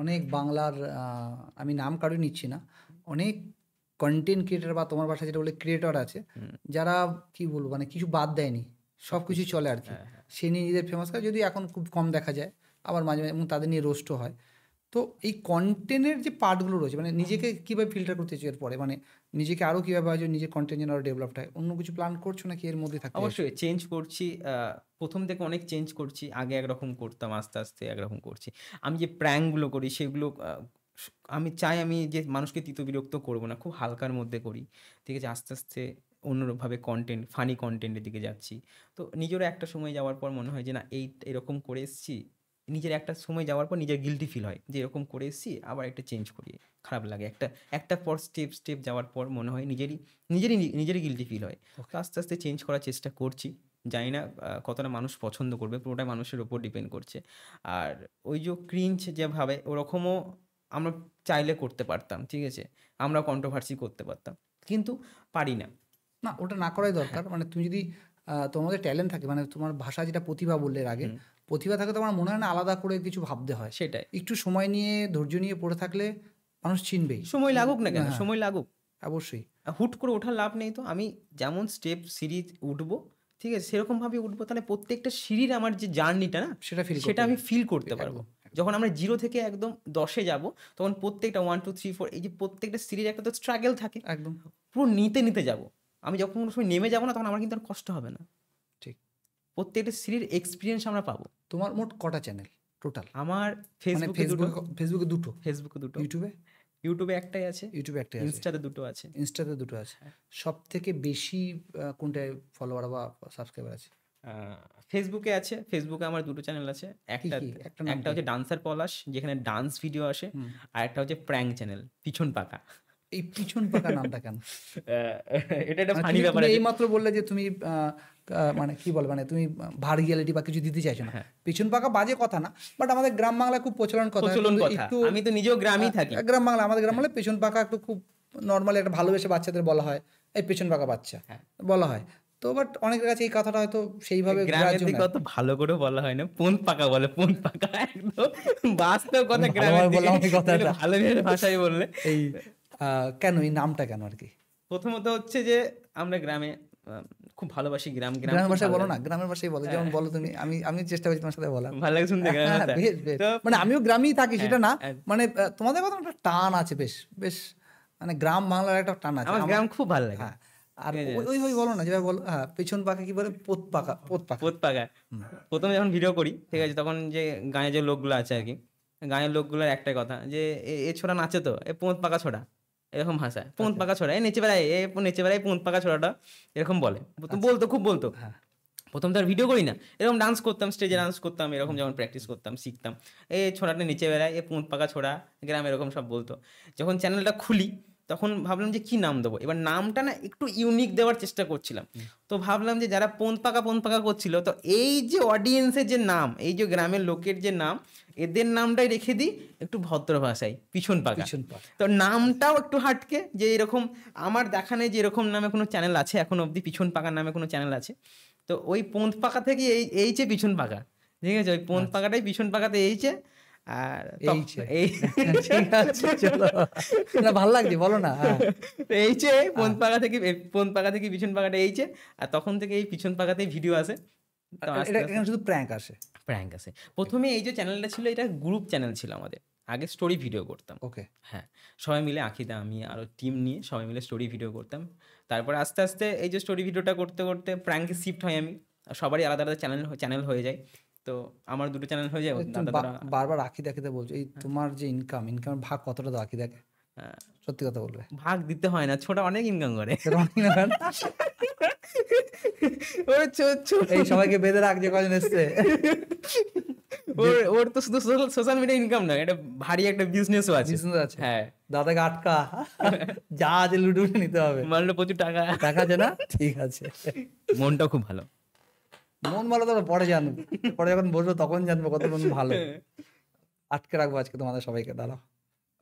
অনেক বাংলার আমি নাম কারোই নিচ্ছি না, অনেক কন্টেন্ট ক্রিয়েটার বা তোমার বাসায় যেটা বলে ক্রিয়েটর আছে, যারা কি বলবো মানে কিছু বাদ দেয়নি, সব কিছু চলে আর কি, সে নিয়ে নিজেদের ফেমাস করে, যদি এখন খুব কম দেখা যায়, আবার মাঝে মাঝে এবং তাদের নিয়ে রোস্টও হয়। তো এই কন্টেন্টের যে পার্টগুলো রয়েছে, মানে নিজেকে কীভাবে ফিল্টার করতে চাই এরপরে, মানে নিজেকে আরও কীভাবে হয় যে নিজের কন্টেন্ট যেন আরও ডেভেলপড হয়, অন্য কিছু প্ল্যান করছো নাকি এর মধ্যে থাকতে? অবশ্যই চেঞ্জ করছি, প্রথম থেকে অনেক চেঞ্জ করছি, আগে একরকম করতাম, আস্তে আস্তে একরকম করছি। আমি যে প্র্যাঙ্কগুলো করি সেগুলো আমি চাই আমি যে মানুষকে বিরক্ত করবো না, খুব হালকার মধ্যে করি, ঠিক আছে, আস্তে আস্তে অন্যভাবে কন্টেন্ট, ফানি কন্টেন্টের দিকে যাচ্ছি। তো নিজেরও একটা সময় যাওয়ার পর মনে হয় যে না এরকম করে এসেছি, নিজের একটা সময় যাওয়ার পর নিজের গিল্টি ফিল হয় যে এরকম করে এসেছি, আবার একটা চেঞ্জ করি, খারাপ লাগে, একটা পর স্টেপ যাওয়ার পর মনে হয় নিজেরই গিল্টি ফিল হয়। তো আস্তে আস্তে চেঞ্জ করার চেষ্টা করছি, জানি না কতটা মানুষ পছন্দ করবে, পুরোটা মানুষের ওপর ডিপেন্ড করছে। আর ওই যে ক্রিঞ্চ যেভাবে, ওরকমও আমরা চাইলে করতে পারতাম, ঠিক আছে, আমরা কন্ট্রোভার্সি করতে পারতাম, কিন্তু পারি না। না, ওটা না করাই দরকার। মানে তুমি যদি তোমাদের ট্যালেন্ট থাকে, মানে তোমার ভাষা যেটা প্রতিভা বললে এর আগে, প্রতিভা থাকে, তো আমার মনে হয় না আলাদা করে কিছু ভাবতে হয়। সেটাই, একটু সময় নিয়ে ধৈর্য নিয়ে পড়ে থাকলে মানুষ চিনবেই। সময় লাগুক না কেন, সময় লাগুক, অবশ্যই। হুট করে ওঠার লাভ নেই। তো আমি যেমন স্টেপ সিঁড়ি উঠবো, ঠিক আছে, সেরকমভাবে উঠবো, তাহলে প্রত্যেকটা সিঁড়ির আমার যে জার্নিটা না, সেটা আমি ফিল করতে পারবো। যখন আমরা 0 থেকে একদম 10-এ যাবো, তখন প্রত্যেকটা 1 2 3 4 এই যে প্রত্যেকটা সিঁড়ির একটা তো স্ট্রাগল থাকে, একদম পুরো নিতে যাবো। আমি যখন কোনো সময় নেমে যাবো না, তখন আমার কিন্তু আর কষ্ট হবে না। ঠিক, প্রত্যেকটা সিঁড়ির এক্সপিরিয়েন্স আমরা পাবো। তোমার মোট কটা চ্যানেল টোটাল? আমার ফেসবুকে দুটো, ইউটিউবে একটাই আছে, ইউটিউবে একটাই আছে, ইনস্টাতে দুটো আছে। ইনস্টাতে দুটো আছে। সব থেকে বেশি কোনটায় ফলোয়ার বা সাবস্ক্রাইবার আছে? ফেসবুকে আছে, ফেসবুকে আমার দুটো চ্যানেল আছে, একটা হচ্ছে ডান্সার পলাশ, যেখানে ডান্স ভিডিও আসে, আর একটা হচ্ছে প্র্যাঙ্ক চ্যানেল পিছন পাকা। এই পিছন পাকা নামটা কেন? এটা একটা মানে ফানি ব্যাপার। এই মাত্র বললে যে তুমি মানে কি বল, মানে তুমি ভার রিয়ালিটি বা কিছু দিতে চাইছো না। পিছন পাকা বাজে কথা না, বাট আমাদের গ্রাম বাংলায় খুব প্রচলন কথা। একটু আমি তো নিজেও গ্রামেই থাকি, গ্রাম বাংলা, আমাদের গ্রাম বাংলায় পেছন পাকা একটু খুব নর্মালি একটা ভালোবেসে বাচ্চাদের বলা হয়, এই পেছন পাকা বাচ্চা বলা হয়। তো বাট অনেকের কাছে এই কথাটা হয়তো সেইভাবে গ্রামের দিকে অত ভালো করে বলা হয় না, পোন পাকা বলে, পোন পাকা একদম বাস্তব কথা। গ্রামের বললাম এই কথাটা ভালো ভাষায় বললে। এই কেন এই নামটা কেন আর কি? প্রথমত হচ্ছে যে আমরা গ্রামে খুব ভালোবাসি, গ্রামের ভাষায় বলো না, গ্রামের ভাষায় বলো, যেমন বলো তুমি। আমি চেষ্টা করছি তোমার সাথে বলার, ভালো লাগে শুনতে। মানে আমিও গ্রামেই থাকি, সেটা না, মানে তোমাদের কথা একটা টান আছে, বেশ বেশ, মানে গ্রাম বাংলার একটা টান আছে। আমার গ্রাম খুব ভালো লাগে। আর ওই বলো না, যেভাবে বলো, হ্যাঁ, পেছন পাকা কি বলে, পোত পাকা। প্রথমে যখন ভিডিও করি, ঠিক আছে, তখন যে গাঁয়ে যে লোকগুলো আছে আর কি, গাঁয়ের লোকগুলোর একটাই কথা যে এ ছোড়া নাচে তো, এ পোঁত পাকা ছোড়া, এরকম ভাষায়, পোঁত পাকা ছোড়া, এ নেচে বেড়ায় পোঁত পাকা ছোড়াটা, এরকম বলে, খুব বলতো। প্রথম তো আর ভিডিও করি না, এরকম ডান্স করতাম, স্টেজে ডান্স করতাম, এরকম যখন প্র্যাকটিস করতাম, শিখতাম, এ ছোড়াটা নিচে বেড়ায়, এ পোঁত পাকা ছোড়া, গ্রাম এরকম সব বলতো। যখন চ্যানেলটা খুলি, তখন ভাবলাম যে কি নাম দেবো। এবার নামটা না একটু ইউনিক দেওয়ার চেষ্টা করছিলাম। তো ভাবলাম যে যারা পোঁত পাকা করছিল, তো এই যে অডিয়েন্সের যে নাম, এই যে গ্রামের লোকের যে নাম, এদের নামটাই রেখে দিই একটু ভদ্র ভাষায়, পিছন পাকা। তো নামটাও একটু হাটকে, যে এরকম আমার দেখা নেই যে এরকম নামে কোনো চ্যানেল আছে এখন অবধি, পিছন পাকার নামে কোনো চ্যানেল আছে। তো ওই পোঁত পাকা থেকে এই যে পিছন পাকা, ঠিক আছে, ওই পোঁত পাকাটাই পিছন পাকাতে এইছে। আর ভালো লাগছে, বলো না, এইছে পোঁত পাকা থেকে পিছন পাকাটা এইছে। আর তখন থেকে এই পিছন পাকাতেই ভিডিও আসে, শুধু প্র্যাঙ্ক আসে। প্রথমে এই যে চ্যানেলটা ছিল, এটা গ্রুপ চ্যানেল ছিল আমাদের, আগে স্টোরি ভিডিও করতাম। ওকে, হ্যাঁ, সবাই মিলে, আঁকিদা, আমি আরও টিম নিয়ে সবাই মিলে স্টোরি ভিডিও করতাম। তারপরে আস্তে আস্তে এই যে স্টোরি ভিডিওটা করতে করতে প্র্যাঙ্কে শিফট হয় আমি, সবারই আলাদা আলাদা চ্যানেল হয়ে যায়। তো আমার দুটো চ্যানেল হয়ে যায়। বারবার আঁকিদাকে বলছো, এই তোমার যে ইনকামের ভাগ কতটা দাও আঁকিদাকে? সত্যি কথা বলবে, ভাগ দিতে হয় না, ছোট অনেক ইনকাম করে। এই সবাইকে বেঁধে রাখ যে কজন এসছে। ওর তো শুধু সোশ্যাল মিডিয়া ইনকাম নয়, এটা ভারী একটা বিজনেসও আছে। হ্যাঁ, দাদাকে আটকা, যা আছে লুটে নিতে হবে, মানলো প্রচুর টাকা আছে না? ঠিক আছে, মনটা খুব ভালো। মন ভালো তো পরে জানবো, পরে যখন বসবো তখন জানবো কত মন ভালো। আটকে রাখবো আজকে তোমাদের সবাইকে, দাঁড়াও।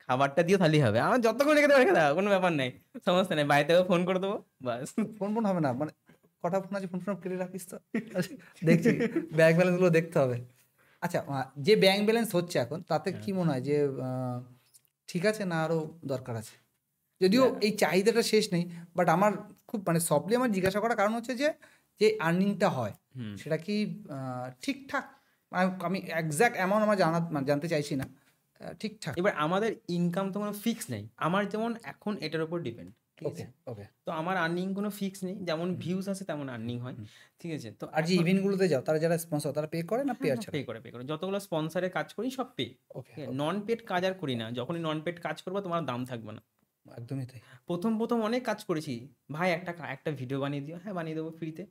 খাবারটা দিয়ে তাহলেই হবে, আমার যতক্ষণ রেখে দেবো রেখে দেবো, কোনো ব্যাপার নেই, সমস্যা নেই, বাড়ি থেকেও ফোন করে দেবো বাস। ফোন হবে না, মানে কটা ফোন আছে, ফোন কেটে রাখিস তো। দেখছি ব্যাংক ব্যালেন্সগুলো দেখতে হবে। আচ্ছা, যে ব্যাংক ব্যালেন্স হচ্ছে এখন, তাতে কি মনে হয় যে ঠিক আছে না আরও দরকার আছে? যদিও এই চাহিদাটা শেষ নেই, বাট আমার খুব মানে সফটলি আমার জিজ্ঞাসা করার কারণ হচ্ছে যে যে আর্নিংটা হয় সেটা কি ঠিকঠাক? আমি এক্স্যাক্ট অ্যামাউন্ট আমার জানতে চাইছি না, ঠিকঠাক। এবার আমাদের ইনকাম তো কোনো ফিক্স নেই, আমার যেমন এখন এটার উপর ডিপেন্ড, ঠিক ওকে আছে? ওকে। তো আমার আর্নিং কোনো ফিক্স নেই, যেমন ভিউজ আছে তেমন আর্নিং হয়, ঠিক আছে? তো আর যে ইভেন্টগুলোতে যাও, তারা যারা স্পন্সর, তারা পে করে না পে আছে? পে করে যতগুলো স্পন্সরের কাজ করি সব পে। ওকে, নন পেড কাজ আর করি না, যখনই নন পেড কাজ করবো তোমার দাম থাকবে না। একদমই তাই। প্রথম অনেক কাজ করেছি, ভাই একটা ভিডিও বানিয়ে দিও, হ্যাঁ বানিয়ে দেবো ফ্রিতে,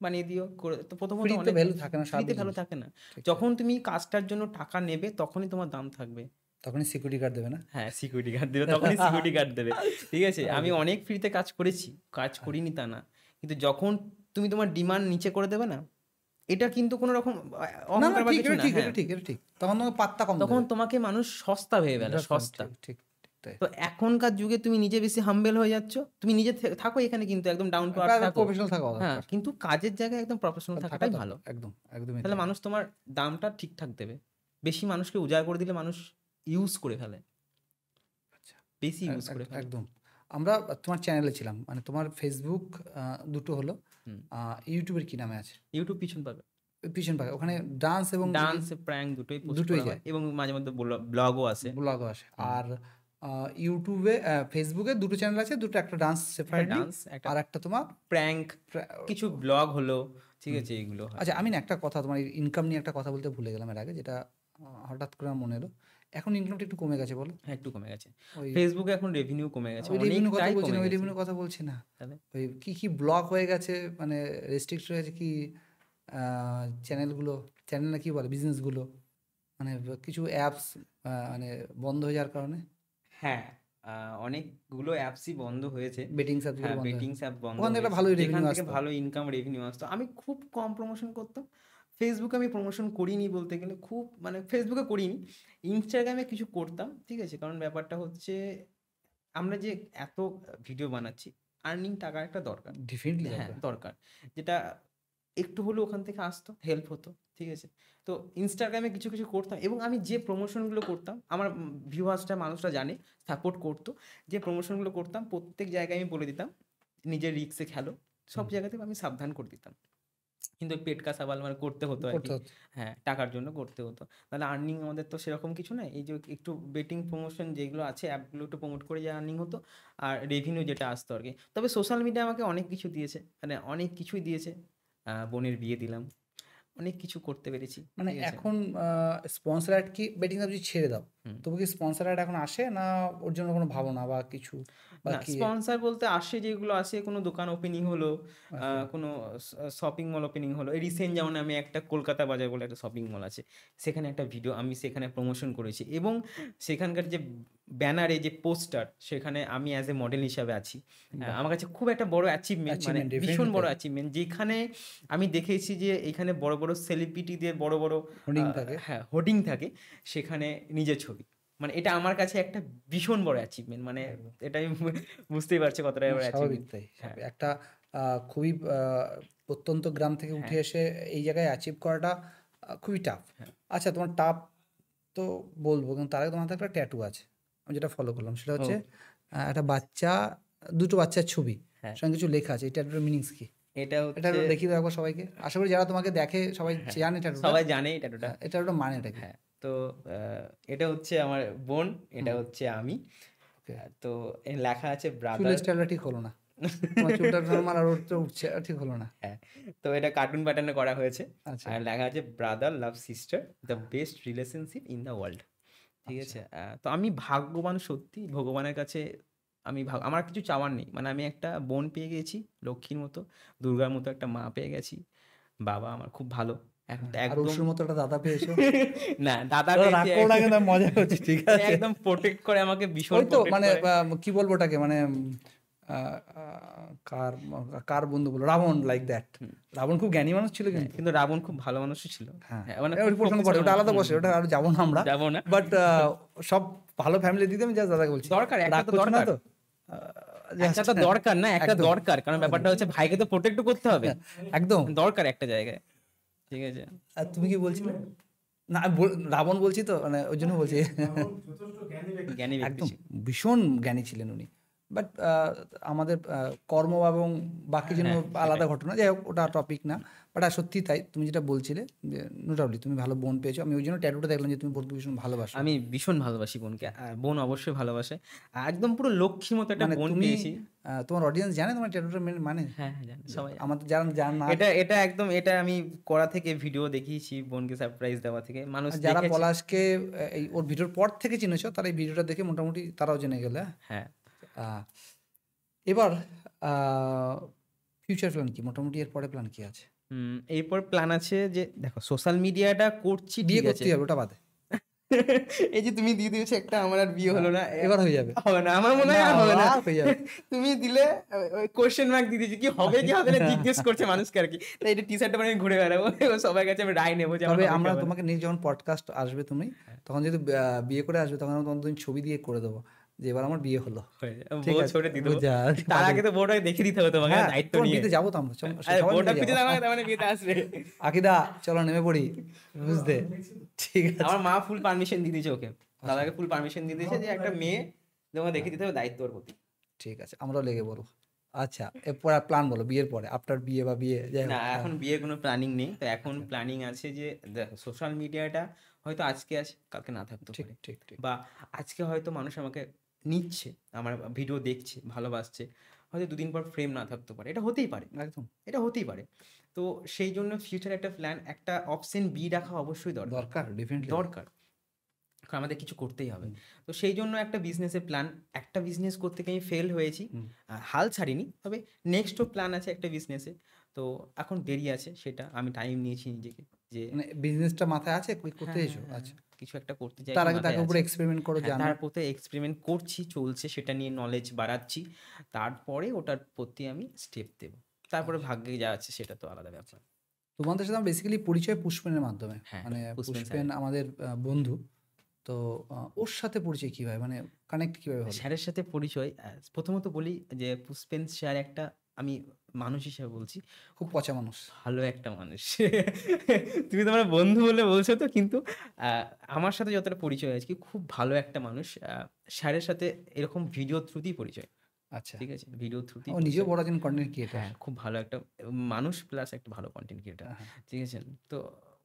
বানিয়ে দিও তো প্রথম Free তো value থাকে না, ফ্রিতে স্বাভাবিক ভ্যালু জিনিস। থাকে না। যখন তুমি কাজটার জন্য টাকা নেবে তখনই তোমার দাম থাকবে। তখনই সিকিউরিটি গার্ড দেবে না? হ্যাঁ সিকিউরিটি গার্ড দেবে, তখনই সিকিউরিটি গার্ড দেবে, ঠিক আছে? আমি অনেক ফ্রিতে কাজ করেছি, কাজ করিনি তা না, কিন্তু যখন তুমি তোমার ডিমান্ড নিচে করে দেবে না, এটা কিন্তু কোনো রকম না না, অহংকার বা ঠিক, কিছু এটা না, ঠিক, হ্যাঁ। এটা ঠিক, এটা ঠিক। তখন তোমাকে পাত্তা কম তখন দেবে। তোমাকে মানুষ সস্তা ভেবে ফেলে, এটা সস্তা। ঠিক, ঠিক, ঠিক তাই। তো এখনকার যুগে তুমি নিজে বেশি হাম্বেল হয়ে যাচ্ছ, তুমি নিজে থাকো এখানে, কিন্তু একদম ডাউন টু আর্থ থাকো, প্রফেশনাল থাকা হ্যাঁ, দরকার। কিন্তু কাজের জায়গায় একদম প্রফেশনাল থাকাটাই থাকা ভালো। একদম, একদমই তাহলে তাই। মানুষ তোমার দামটা ঠিকঠাক দেবে। বেশি মানুষকে উজাড় করে দিলে মানুষ ইউজ করে ফেলে, আচ্ছা, বেশি ইউজ করে ফেলে। একদম। আমরা তোমার চ্যানেলে ছিলাম, মানে তোমার ফেসবুক দুটো হলো, ইউটিউবের কি নামে আছে? ইউটিউব পিছন পাবে, পিছন পাখি, ওখানে ডান্স এবং ডান্স প্র্যাঙ্ক দুটোই পোস্ট দুটোই করা হয়, যায়। এবং মাঝে মধ্যে ব্লগও আছে। ব্লগও আসে। আর ইউটিউবে ফেসবুকে দুটো চ্যানেল আছে, দুটো, একটা ডান্স সেপারেটলি, ডান্স একটা, আর একটা তোমার প্র্যাঙ্ক, কিছু ব্লগ হলো, ঠিক আছে, এইগুলো হয়। আচ্ছা, আমি না একটা কথা, তোমার ইনকাম নিয়ে একটা কথা বলতে ভুলে গেলাম এর আগে, যেটা হঠাৎ করে আমার মনে এলো। এখন ইনকামটা একটু কমে গেছে, বলো? হ্যাঁ একটু কমে গেছে, ওই- ফেসবুকে এখন রেভিনিউ কমে গেছে, ওই রেভিনিউ কথা অনেকটাই বলছি না, কমে ওই গেছে। রেভিনিউ কথা বলছি না। তাহলে ওই কি ব্লক হয়ে গেছে, মানে রেস্ট্রিক্ট হয়ে গেছে কি চ্যানেলগুলো, চ্যানেল না কি বলে, বিজনেসগুলো, মানে কিছু অ্যাপস মানে বন্ধ হয়ে যাওয়ার কারণে, হ্যাঁ অনেকগুলো অ্যাপসই বন্ধ হয়েছে। বেটিং অ্যাপসগুলো হ্যাঁ বন্ধ হয়ে বেটিংস অ্যাপ বন্ধ ওখান থেকে একটা হয়েছে, ভালোই যেখান revenue থেকে আসতো। ভালো ইনকাম রেভিনিউ আসতো। আমি খুব কম প্রমোশন করতাম ফেসবুকে, আমি প্রমোশন করিনি বলতে গেলে, খুব মানে ফেসবুকে করিনি, ইনস্টাগ্রামে কিছু করতাম, ঠিক আছে? কারণ ব্যাপারটা হচ্ছে আমরা যে এত ভিডিও বানাচ্ছি, আর্নিং টাকা একটা দরকার, ডেফিনেটলি হ্যাঁ দরকার, যেটা একটু হলেও ওখান থেকে আসতো, হেল্প হতো, ঠিক আছে? তো ইনস্টাগ্রামে কিছু কিছু করতাম, এবং আমি যে প্রমোশনগুলো করতাম, আমার ভিউয়ার্সটা, মানুষরা জানে, সাপোর্ট করতো। যে প্রমোশনগুলো করতাম প্রত্যেক জায়গায় আমি বলে দিতাম নিজের রিস্কে খেলো, সব জায়গাতে আমি সাবধান করে দিতাম, কিন্তু পেট কা সাবাল মানে করতে হতো আর কি, করতে হতো। হ্যাঁ টাকার জন্য করতে হতো, নাহলে আর্নিং আমাদের তো সেরকম কিছু নাই। এই যে একটু বেটিং প্রমোশন যেগুলো আছে, অ্যাপগুলো একটু প্রমোট করে যে আর্নিং হতো, আর রেভিনিউ যেটা আসতো আর কি। তবে সোশ্যাল মিডিয়া আমাকে অনেক কিছু দিয়েছে, মানে অনেক কিছুই দিয়েছে, বোনের বিয়ে দিলাম, অনেক কিছু করতে পেরেছি, মানে ঠিক আছে? এখন স্পন্সর অ্যাড কি, বেটিং অ্যাপ যদি ছেড়ে দাও, তবু কি স্পন্সর অ্যাড এখন আসে না, ওর জন্য কোনো ভাবনা বা কিছু, বা না কি? স্পন্সর বলতে আসে যেগুলো আসে, কোনো দোকান ওপেনিং হলো, কোনো শপিং মল ওপেনিং হলো, এই রিসেন্ট যেমন আমি একটা কলকাতা বাজার বলে একটা শপিং মল আছে, সেখানে একটা ভিডিও আমি সেখানে প্রমোশন করেছি, এবং সেখানকার যে ব্যানারে যে পোস্টার, সেখানে আমি অ্যাজ এ মডেল হিসাবে আছি। আমার কাছে খুব একটা বড় অ্যাচিভমেন্ট, মানে Achievement, ভীষণ definitely বড় তাই। অ্যাচিভমেন্ট, যেখানে আমি দেখেছি যে এখানে বড় বড় সেলিব্রিটিদের বড় বড় Hoarding থাকে। হ্যাঁ হোর্ডিং থাকে, সেখানে নিজের ছবি, মানে এটা আমার কাছে একটা ভীষণ বড় অ্যাচিভমেন্ট, মানে এটা আমি বুঝতেই পারছি কতটা বড় স্বাভাবিক অ্যাচিভমেন্ট। তাই। একটা খুবই প্রত্যন্ত গ্রাম থেকে উঠে এসে এই জায়গায় অ্যাচিভ করাটা খুবই টাফ। আচ্ছা, তোমার টাফ তো বলবো, কিন্তু তার আগে তোমার হাতে একটা ট্যাটু আছে, আমি যেটা ফলো করলাম, সেটা হচ্ছে একটা বাচ্চা, দুটো বাচ্চার ছবি, সঙ্গে কিছু লেখা আছে। এই ট্যাটুটার মিনিংস কি? এটা এটা হচ্ছে দেখিয়ে দাও একবার সবাইকে, আশা করি যারা তোমাকে দেখে সবাই জানে ট্যাটুটা। সবাই জানে এটা টুটা। এটা ওটা মানেটা কি? হ্যাঁ তো এটা হচ্ছে আমার বোন, এটা হচ্ছে আমি। তো লেখা আছে ব্রাদার। চুলের স্টাইলটা ঠিক হলো না, তোমার চুলটা নরমাল আর ওর তো উঠছে, ঠিক হলো না। হ্যাঁ তো এটা কার্টুন প্যাটার্নে করা হয়েছে, আচ্ছা। আর লেখা আছে brother love sister the best relationship in the world, ঠিক আছে? তো আমি ভাগ্যবান সত্যি, ভগবানের কাছে আমি আমার কিছু চাওয়ার নেই, মানে আমি একটা বোন পেয়ে গেছি লক্ষ্মীর মতো, দুর্গার মতো একটা মা পেয়ে গেছি, বাবা আমার খুব ভালো আর একদম। ওষুর মতো একটা দাদা পেয়েছো। না দাদা রাগ করো না, কিন্তু আমি মজা করছি, ঠিক আছে? একদম প্রোটেক্ট করে আমাকে ভীষণ ওই তো protect মানে করে। কি বলবো ওটাকে, মানে কার কার বন্ধু বলো, রাবণ, লাইক দ্যাট। রাবণ খুব জ্ঞানী মানুষ ছিল কিন্তু। কিন্তু রাবণ খুব ভালো মানুষও ছিল। হ্যাঁ, মানে ওর প্রসঙ্গ পড়ে, ওটা আলাদা বসে, ওটা আর যাবো না আমরা, যাবো না। বাট সব ভালো ফ্যামিলি দিতে আমি জাস্ট দাদাকে বলছি দরকার, একটা রাগ তো করছো না দরকার। তো? একটা তো দরকার না, একটা একদম। দরকার, কারণ ব্যাপারটা হচ্ছে ভাইকে তো প্রোটেক্ট করতে হবে, একদম। দরকার একটা জায়গায়, ঠিক আছে। আর তুমি কি বলছিলে? না রাবণ বলছি তো, মানে ওই জন্য বলছি। জ্ঞানী ব্যক্তি একদম ছিল। ভীষণ জ্ঞানী ছিলেন উনি, বাট আমাদের কর্ম এবং বাকি জন্য আলাদা ঘটনা, যাই হোক ওটা টপিক না। বাট সত্যি তাই, তুমি যেটা বলছিলে, নো ডাউটলি তুমি ভালো বোন পেয়েছো। আমি ওই জন্য ট্যাটুটা দেখলাম যে তুমি বোনকে ভীষণ ভালোবাসো। আমি ভীষণ ভালোবাসি বোনকে, আর বোন অবশ্যই ভালোবাসে, আর একদম পুরো লক্ষ্মীর মতো একটা মানে বোন তুমি পেয়েছি। তোমার অডিয়েন্স জানে তোমার ট্যাটুটা মানে? হ্যাঁ হ্যাঁ জানি, সবাই জানে। আমাদের যারা যারা না, এটা একদম, এটা আমি করা থেকে ভিডিও দেখিয়েছি বোনকে সারপ্রাইজ দেওয়া থেকে, মানুষ যারা দেখেছে। পলাশকে এই ওর ভিডিওর পর থেকে চিনেছো, তারা এই ভিডিওটা দেখে মোটামুটি তারাও জেনে গেলে। হ্যাঁ, এবার ফিউচার প্ল্যান কি, মোটামুটি এর পরে প্ল্যান কি আছে? এরপর প্ল্যান আছে যে দেখো সোশ্যাল মিডিয়াটা করছি, বিয়ে ঠিক আছে। করতে হবে, ওটা বাদে। এই যে তুমি দিয়ে দিয়েছো একটা, আমার আর বিয়ে হলো না, এবার হয়ে যাবে। হবে না, আমার মনে হয় আর হবে না। আর হয়ে যাবে। তুমি দিলে কোশ্চেন মার্ক দিয়ে দিয়েছি, কি হবে কি হবে না জিজ্ঞেস করছে মানুষকে আর কি। তাই এটা টি শার্টটা পরে আমি ঘুরে বেড়াবো, সবার কাছে আমি রায় নেবো যে আমার তবে হবে কি আমরা হবে না। তোমাকে নিয়ে যখন পডকাস্ট আসবে তুমি, তখন যদি বিয়ে করে আসবে, তখন আমরা তোমার ছবি দিয়ে করে দেবো যে এবার আমার বিয়ে হলো। হয়ে যাবে। ঠিক বউ আছে, ছোটে দিতে হবে। বুঝা। তার আগে তো বউটাকে দেখিয়ে দিতে হবে তোমাকে, হ্যাঁ, দায়িত্ব তোমার নিয়ে। বিয়েতে যাবো তো আমরা, আরে সবাই বউটা মিলে পিছিয়ে যাবো। যাবে, তার মানে বিয়েতে আসবে। আকিদা চলো নেমে পড়ি, বুঝতে? ঠিক আছে। আমার মা ফুল পারমিশন দিয়ে দিয়েছে ওকে, দাদাকে ফুল পারমিশন দিয়ে দিয়েছে যে একটা মেয়ে তোমাকে দেখিয়ে দিতে হবে, দায়িত্ব ওর প্রতি। ঠিক আছে, আমরাও লেগে বলবো। আচ্ছা, এরপর প্ল্যান বলো, বিয়ের পরে, আফটার বিয়ে বা বিয়ে, যাই হোক। না, এখন বিয়ের কোনো প্ল্যানিং নেই। তো এখন প্ল্যানিং আছে যে দেখো সোশ্যাল মিডিয়াটা হয়তো আজকে আছে, কালকে না থাকতে ঠিক পারে, ঠিক ঠিক। বা আজকে হয়তো মানুষ আমাকে নিচ্ছে, আমার ভিডিও দেখছে, ভালোবাসছে, হয়তো দুদিন পর ফ্রেম না থাকতে পারে, এটা হতেই পারে, একদম এটা হতেই পারে। তো সেই জন্য ফিউচার একটা প্ল্যান, একটা অপশন বি রাখা অবশ্যই দরকার, দরকার, ডেফিনেটলি দরকার, কারণ আমাদের কিছু করতেই হবে। তো সেই জন্য একটা বিজনেসের প্ল্যান, একটা বিজনেস করতে গিয়ে আমি ফেল হয়েছি, হাল ছাড়িনি, তবে নেক্সটও প্ল্যান আছে একটা বিজনেসে। তো এখন দেরি আছে, সেটা আমি টাইম নিয়েছি নিজেকে, যে মানে বিজনেসটা মাথায় আছে, করতে হ্যাঁ, এসো। হ্যাঁ, আচ্ছা, কিছু একটা করতে চাই, তার আগে তাকে উপরে এক্সপেরিমেন্ট করো, জানো। তারপরে এক্সপেরিমেন্ট করছি, চলছে, সেটা নিয়ে নলেজ বাড়াচ্ছি, তারপরে ওটার প্রতি আমি স্টেপ দেব, তারপরে ভাগ্যে যা আছে সেটা তো আলাদা ব্যাপার। তোমাদের সাথে বেসিক্যালি পরিচয় পুষ্পেনের মাধ্যমে। হ্যাঁ, মানে পুষ্পেন পুষ্পেন আমাদের বন্ধু, তো ওর সাথে পরিচয় কিভাবে, মানে কানেক্ট কিভাবে হলো? স্যারের সাথে পরিচয়, প্রথমত বলি যে পুষ্পেন স্যার একটা, আমি মানুষ হিসেবে বলছি, খুব পচা মানুষ। ভালো একটা মানুষ। তুমি তোমার বন্ধু বলে বলছো তো, কিন্তু আমার সাথে যতটা পরিচয় আছে, কি খুব ভালো একটা মানুষ। স্যারের সাথে এরকম ভিডিও থ্রুতেই পরিচয়, আচ্ছা, ঠিক আছে, ভিডিও থ্রুতেই ও নিজেও বড় একজন কন্টেন্ট ক্রিয়েটার। হ্যাঁ, খুব ভালো একটা মানুষ প্লাস একটা ভালো কন্টেন্ট ক্রিয়েটার, হ্যাঁ। ঠিক আছে। তো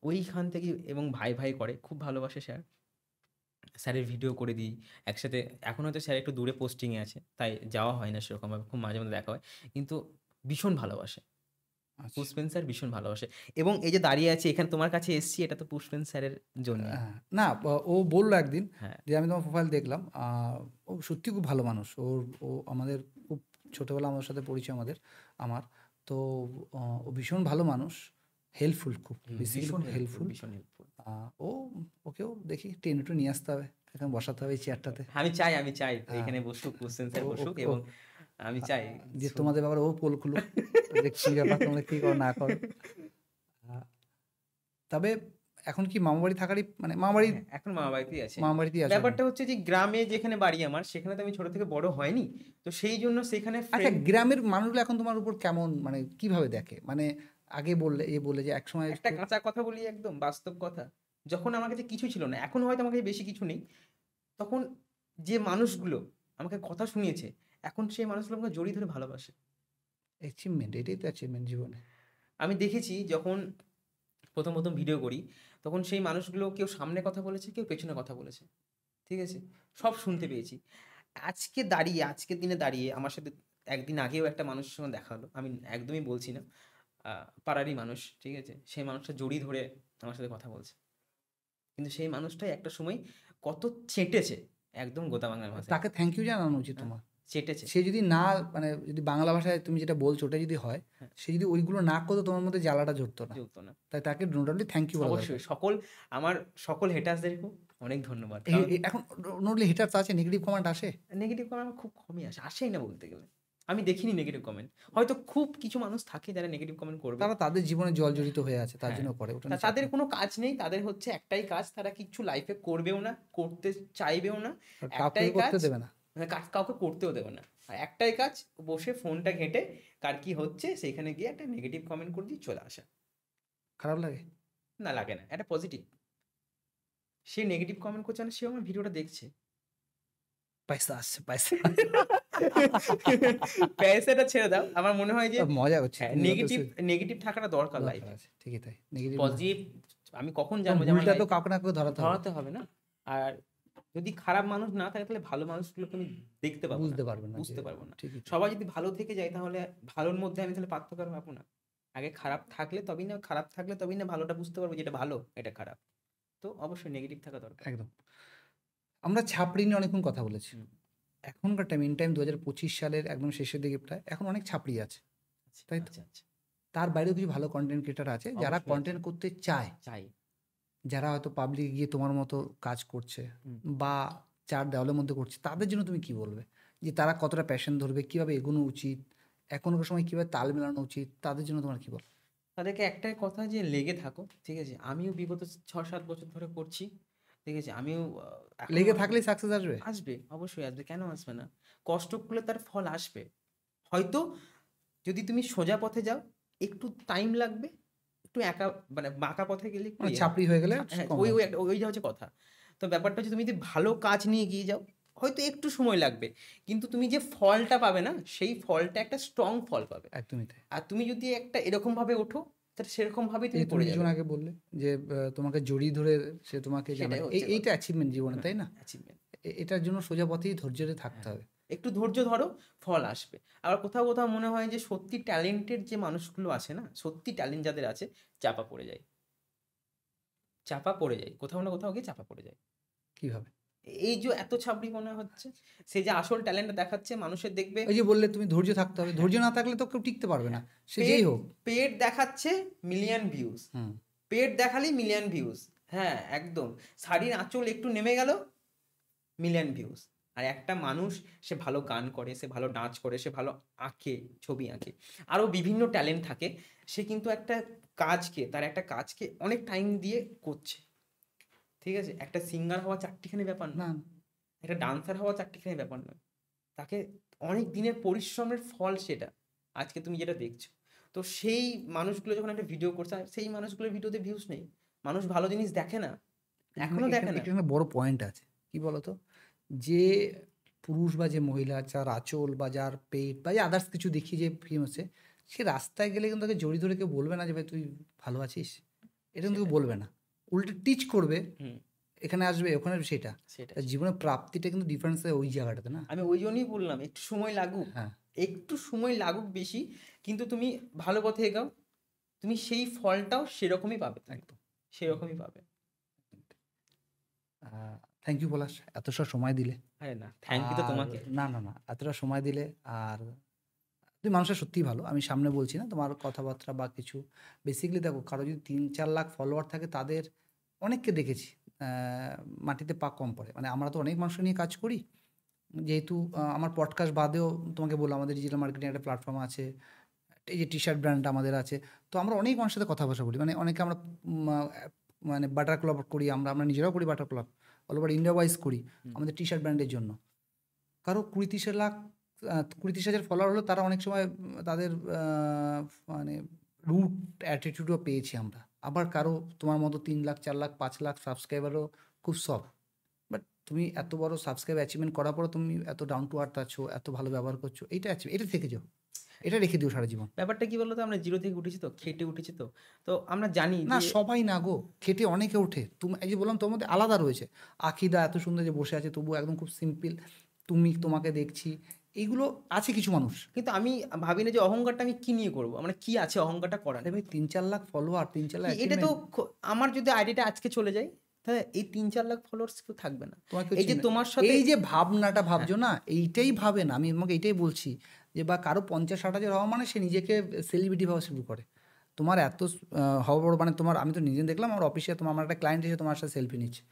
ওইখান থেকে, এবং ভাই ভাই করে, খুব ভালোবাসে স্যার, স্যারের ভিডিও করে দিই একসাথে। এখন হয়তো স্যার একটু দূরে পোস্টিংয়ে আছে, তাই যাওয়া হয় না সেরকমভাবে, খুব মাঝে মধ্যে দেখা হয়, কিন্তু ভীষণ ভালোবাসে আচ্ছা। পুষ্পেন স্যার, ভীষণ ভালোবাসে। এবং এই যে দাঁড়িয়ে আছে এখানে তোমার কাছে এসছি, এটা তো পুষ্পেন স্যারের জন্য। না, ও বললো একদিন হ্যাঁ, যে আমি তোমার প্রোফাইল দেখলাম, ও সত্যি খুব ভালো মানুষ। ও আমাদের খুব ছোটোবেলা আমাদের সাথে পরিচয় আমার। তো ও ভীষণ ভালো মানুষ, হেল্পফুল, খুব ভীষণ হেল্পফুল। ভীষণ হেল্পফুল। ওকেও দেখি টেনে একটু নিয়ে আসতে হবে, এখানে বসাতে হবে এই চেয়ারটাতে, আমি চাই এখানে বসুক, পুষ্পেন স্যার বসুক, এবং আমি চাই যে তোমাদের ব্যাপারে ও পোল খুলুক, যে কি ব্যাপার, তোমরা কি করো না করো। তবে এখন কি মামাবাড়ি থাকারই, মানে মামাবাড়ি, এখন মামা বাড়িতেই আছে। মামাবাড়িতেই আছে। ব্যাপারটা হচ্ছে যে গ্রামে যেখানে বাড়ি আমার, সেখানে তো আমি ছোট থেকে বড় হয়নি, তো সেই জন্য সেখানে আচ্ছা, গ্রামের মানুষগুলো এখন তোমার উপর কেমন, মানে কিভাবে দেখে? মানে আগে বললে যে একসময় একটা কাঁচা কথা বলি, একদম বাস্তব কথা, যখন আমার কাছে কিছু ছিল না, এখন হয়তো আমার কাছে বেশি কিছু নেই, তখন যে মানুষগুলো আমাকে কথা শুনিয়েছে, এখন সেই মানুষগুলো আমাকে জড়িয়ে ধরে ভালোবাসে। অ্যাচিভমেন্ট, এটাই তো অ্যাচিভমেন্ট জীবনে। আমি দেখেছি যখন প্রথম প্রথম ভিডিও করি, তখন সেই মানুষগুলো কেউ সামনে কথা বলেছে, কেউ পেছনে কথা বলেছে, ঠিক আছে, সব শুনতে পেয়েছি। আজকের দিনে দাঁড়িয়ে আমার সাথে একদিন আগেও একটা মানুষের সঙ্গে দেখা হলো, আমি একদমই বলছি না, পাড়ারই মানুষ, ঠিক আছে, সেই মানুষটা জড়িয়ে ধরে আমার সাথে কথা বলছে, কিন্তু সেই মানুষটাই একটা সময় কত চেটেছে, একদম গোদা বাংলার ভাষায় তাকে থ্যাংক ইউ জানানো উচিত তোমার। চেটেছে। সে যদি না, মানে যদি বাংলা ভাষায় তুমি যেটা বলছো ওটা যদি হয়, সে যদি ওইগুলো না করতো, তোমার মধ্যে জ্বালাটা ঝরতো না। চলতো না। তাই তাকে নোটালি থ্যাংক ইউ বলা দরকার। অবশ্যই আমার সকল হেটার্সদেরকেও অনেক ধন্যবাদ। এখন নোটলি হিটার আছে, নেগেটিভ কমেন্ট আসে? নেগেটিভ কমেন্ট আমার খুব কমই আসেই না বলতে গেলে। আমি দেখিনি নেগেটিভ কমেন্ট। হয়তো খুব কিছু মানুষ থাকে যারা নেগেটিভ কমেন্ট করবে, তারা তাদের জীবনে জল জড়িত হয়ে আছে, তার হ্যাঁ, জন্য করে ওটা নিয়ে তাদের কোনো কাজ নেই, তাদের হচ্ছে একটাই কাজ, তারা কিছু লাইফে করবেও না, করতে চাইবেও না, চাপ নেই। কাউকে একটাই কাজ, করতে দেবে না। মানে কাউকে করতেও দেবে না, আর একটাই কাজ, বসে ফোনটা ঘেঁটে কার কি হচ্ছে সেইখানে গিয়ে একটা নেগেটিভ কমেন্ট করে দিয়ে চলে আসা। খারাপ লাগে? না, লাগে না, এটা পজিটিভ। সে নেগেটিভ কমেন্ট করছে না, সে আমার ভিডিওটা দেখছে। পয়সা আসছে, পয়সা পয়সাটা ছেড়ে দাও, আমার মনে হয় যে মজা করছে। নেগেটিভ থাকাটা দরকার লাইফে। ঠিকই তাই, নেগেটিভ পজিটিভ আমি কখন জানবো যে আমার ভুলটা তো life- কাউকে না কাউকে ধরাতে হবে, ধরাতে হবে না। আর যদি খারাপ মানুষ না থাকে তাহলে ভালো মানুষগুলোকে আমি দেখতে পাবো না, বুঝতে পারবে না, বুঝতে পারবো না। ঠিকই। সবাই যদি ভালো থেকে যায় তাহলে ভালোর মধ্যে আমি তাহলে পার্থক্য পাবো না। আগে খারাপ থাকলে তবেই না ভালোটা বুঝতে পারবো যেটা ভালো এটা খারাপ। তো অবশ্যই নেগেটিভ থাকা দরকার। একদম। আমরা ছাপড়ি নিয়ে অনেকক্ষণ কথা বলেছি। হুম। এখনকার টাইম, ইন টাইম 2025 সালের একদম শেষের দিকে প্রায়, এখন অনেক ছাপড়ি আছে, তাই তো? আচ্ছা আচ্ছা, তার বাইরেও কিছু ভালো কন্টেন্ট ক্রিয়েটার আছে যারা অবশ্যই কন্টেন্ট করতে চায়, চাই। যারা হয়তো পাবলিকে গিয়ে তোমার মতো কাজ করছে হুম। বা চার দেওয়ালের মধ্যে করছে, তাদের জন্য তুমি কি বলবে? যে তারা কতটা প্যাশন ধরবে, কিভাবে এগোনো উচিত, এখনকার সময় কিভাবে তাল মেলানো উচিত, তাদের জন্য তোমার কি বল? তাদেরকে একটাই কথা যে লেগে থাকো, ঠিক আছে? আমিও বিগত 6-7 বছর ধরে করছি, ঠিক আছে? আমিও এখনো লেগে থাকলেই সাকসেস আসবে। আসবে, অবশ্যই আসবে, কেন আসবে না? কষ্ট করলে তার ফল আসবে। হয়তো যদি তুমি সোজা পথে যাও একটু টাইম লাগবে, একটু একা মানে বাঁকা পথে গেলে একটু মানে ইয়ে ছাপড়ি হয়ে গেলে হবে। হ্যাঁ, কম ওই হবে। ওই একটা- ওই হচ্ছে কথা। তো ব্যাপারটা হচ্ছে তুমি যদি ভালো কাজ নিয়ে গিয়ে যাও হয়তো একটু সময় লাগবে, কিন্তু তুমি যে ফলটা পাবে না সেই ফলটা একটা স্ট্রং ফল পাবে। একদমই তাই। আর তুমি যদি একটা এরকম ভাবে ওঠো তাহলে সেরকম ভাবেই এই তুমি তুমি পড়ে কিছুক্ষণ যাবে। আগে বললে যে তোমাকে জড়িয়ে ধরে সে তোমাকে সেটাই জানায়, হচ্ছে এইটা অ্যাচিভমেন্ট জীবনে, তাই না? Achievement। এটার জন্য সোজা পথেই ধৈর্যে থাকতে হবে। একটু ধৈর্য ধরো, ফল আসবে। আবার কোথাও কোথাও মনে হয় যে সত্যি ট্যালেন্টেড যে মানুষগুলো আছে না, সত্যি ট্যালেন্ট যাদের আছে, চাপা পড়ে যায়, কোথাও না কোথাও গিয়ে চাপা পড়ে যায়। কিভাবে? এই যে এত ছাবড়ি মনে হচ্ছে, সে যে আসল ট্যালেন্ট দেখাচ্ছে মানুষের দেখবে, ওই যে বললে তুমি ধৈর্য থাকতে হবে, ধৈর্য না থাকলে তো কেউ টিকতে পারবে না, সে যেই হোক। পেট দেখাচ্ছে মিলিয়ন ভিউজ, হুম। পেট দেখালেই মিলিয়ন ভিউজ। হ্যাঁ একদম, শাড়ির আঁচল একটু নেমে গেল, মিলিয়ন ভিউজ। আর একটা মানুষ, সে ভালো গান করে, সে ভালো নাচ করে, সে ভালো আঁকে, ছবি আঁকে, আরও বিভিন্ন ট্যালেন্ট থাকে, সে কিন্তু তার একটা কাজকে অনেক টাইম দিয়ে করছে, ঠিক আছে? একটা সিঙ্গার হওয়া চারটিখানি ব্যাপার না, না, একটা ডান্সার হওয়া চারটিখানি ব্যাপার নয়, তাকে অনেক দিনের পরিশ্রমের ফল সেটা, আজকে তুমি যেটা দেখছো। তো সেই মানুষগুলো যখন একটা ভিডিও করছে, আর সেই মানুষগুলোর ভিডিওতে ভিউজ নেই, মানুষ ভালো জিনিস দেখে না, এখনো দেখে না। এখানে বড় পয়েন্ট আছে, কি বলতো? যে পুরুষ বা যে মহিলা, যার আঁচল বা যার পেট বা যে আদার্স কিছু দেখিয়ে যে ফিল্ম হচ্ছে, সে রাস্তায় গেলে কিন্তু তাকে জড়িয়ে ধরে কেউ বলবে না যে ভাই তুই ভালো আছিস, এটা কিন্তু কেউ বলবে না, উল্টে টিচ করবে, হুম, এখানে আসবে ওখানে আসবে, সেটা। সেটা তার জীবনের প্রাপ্তিটা কিন্তু ডিফারেন্স ওই জায়গাটাতে, না? আমি ওই জন্যই বললাম একটু সময় লাগুক, হ্যাঁ। একটু সময় লাগুক বেশি, কিন্তু তুমি ভালো পথে এগাও, তুমি সেই ফলটাও সেরকমই পাবে, একদম। সেরকমই পাবে। থ্যাংক ইউ পলাশ, এতটা সময় দিলে। আরে না, থ্যাংক ইউ তো আর তোমাকে। না, এতটা সময় দিলে। আর তুমি মানুষটা সত্যিই ভালো, আমি সামনে বলছি না, তোমার কথাবার্তা বা কিছু। বেসিক্যালি দেখো, কারো যদি 3-4 লাখ ফলোয়ার থাকে, তাদের অনেককে দেখেছি মাটিতে পা কম পড়ে। মানে আমরা তো অনেক মানুষকে নিয়ে কাজ করি, যেহেতু আমার পডকাস্ট বাদেও তোমাকে বললাম আমাদের ডিজিটাল মার্কেটিং একটা প্ল্যাটফর্ম আছে, এই যে টি শার্ট ব্র্যান্ড আমাদের আছে, তো আমরা অনেক মানুষের সাথে কথা বলি। মানে অনেকে আমরা মানে বাটার ক্লাব করি, আমরা নিজেরাও করি butter club, all over India wise করি আমাদের টি শার্ট ব্র্যান্ডের জন্য। কারো 20-30 হাজার ফলোয়ার হলো, তারা অনেক সময় তাদের মানে রুট অ্যাটিটিউডও পেয়েছি আমরা। আবার কারো তোমার মতো 3 লাখ, 4 লাখ, 5 লাখ সাবস্ক্রাইবারও খুব সফট। বাট তুমি এত বড় সাবস্ক্রাইব অ্যাচিভমেন্ট করার পরও তুমি এত ডাউন টু আর্থ আছো, এত ভালো ব্যবহার করছো, এটা থেকে যাও, এটা রেখে দিও সারা জীবন। ব্যাপারটা কি বলতো, আমরা জিরো থেকে উঠেছি, তো খেটে উঠেছি, তো তো আমরা জানি না, যে সবাই না গো, খেটে অনেকে ওঠে। তুমি এই যে বললাম, তোমার মধ্যে আলাদা রয়েছে। আকিদা এত সুন্দর যে বসে আছে, তবু একদম খুব সিম্পল। তোমাকে দেখছি, এইগুলো আছে কিছু মানুষ। কিন্তু আমি ভাবি না যে অহংকারটা আমি কি নিয়ে করবো, মানে কি আছে অহংকারটা করার। আরে ভাই, 3-4 লাখ ফলোয়ার, 3-4 লাখ এটা তো achievement, আমার যদি আইডিটা আজকে চলে যায়, তাহলে এই 3-4 লাখ ফলোয়ার্স কেউ থাকবে না। তোমার কেউ এই যে চিনবে না। তোমার সাথে এই যে ভাবনাটা ভাবছো না, এইটাই ভাবে না। আমি তোমাকে এইটাই বলছি যে, বা কারো 50-60 হাজার হওয়া মানে সে নিজেকে সেলিব্রিটি ভাবা শুরু করে। তোমার এত হওয়া বড়, মানে তোমার, আমি তো নিজে দেখলাম আমার অফিসে আমার একটা ক্লায়েন্ট এসে তোমার সাথে সেলফি নিচ্ছে।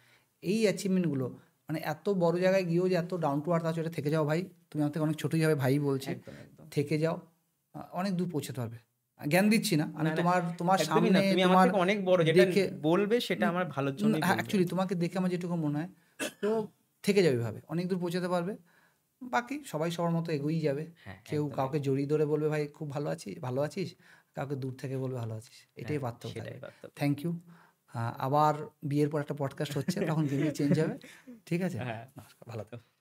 এই অ্যাচিভমেন্টগুলো, মানে এত বড় জায়গায় গিয়েও যে এত ডাউন টু আর্থ আছো, এটা থেকে যাও ভাই। তুমি আমার থেকে অনেক ছোটোই হবে ভাই বলছি। একদম একদম থেকে যাও, অনেক দূর পৌঁছাতে পারবে। জ্ঞান দিচ্ছি না আমি, না, না, তোমার একদমই সামনে না, তুমি আমার তোমার থেকে অনেক বড়, যেটা দেখে বলবে সেটা আমার ভালোর জন্যই বলবে। অ্যাকচুয়ালি তোমাকে দেখে আমার যেটুকু মনে হয়, তো থেকে যাবে ভাবে, অনেক দূর পৌঁছাতে পারবে। বাকি সবাই সবার মতো এগোই যাবে। হ্যাঁ, কেউ একদম, কাউকে জড়িয়ে ধরে বলবে ভাই খুব ভালো আছিস, কাউকে দূর থেকে বলবে ভালো আছিস, এটাই পার্থক্য সেটাই থাকবে। পার্থক্য। Thank you. আবার বিয়ের পর একটা পডকাস্ট হচ্ছে, তখন গেমই চেঞ্জ হবে। ঠিক আছে, হ্যাঁ। নমস্কার, ভালো থাকো।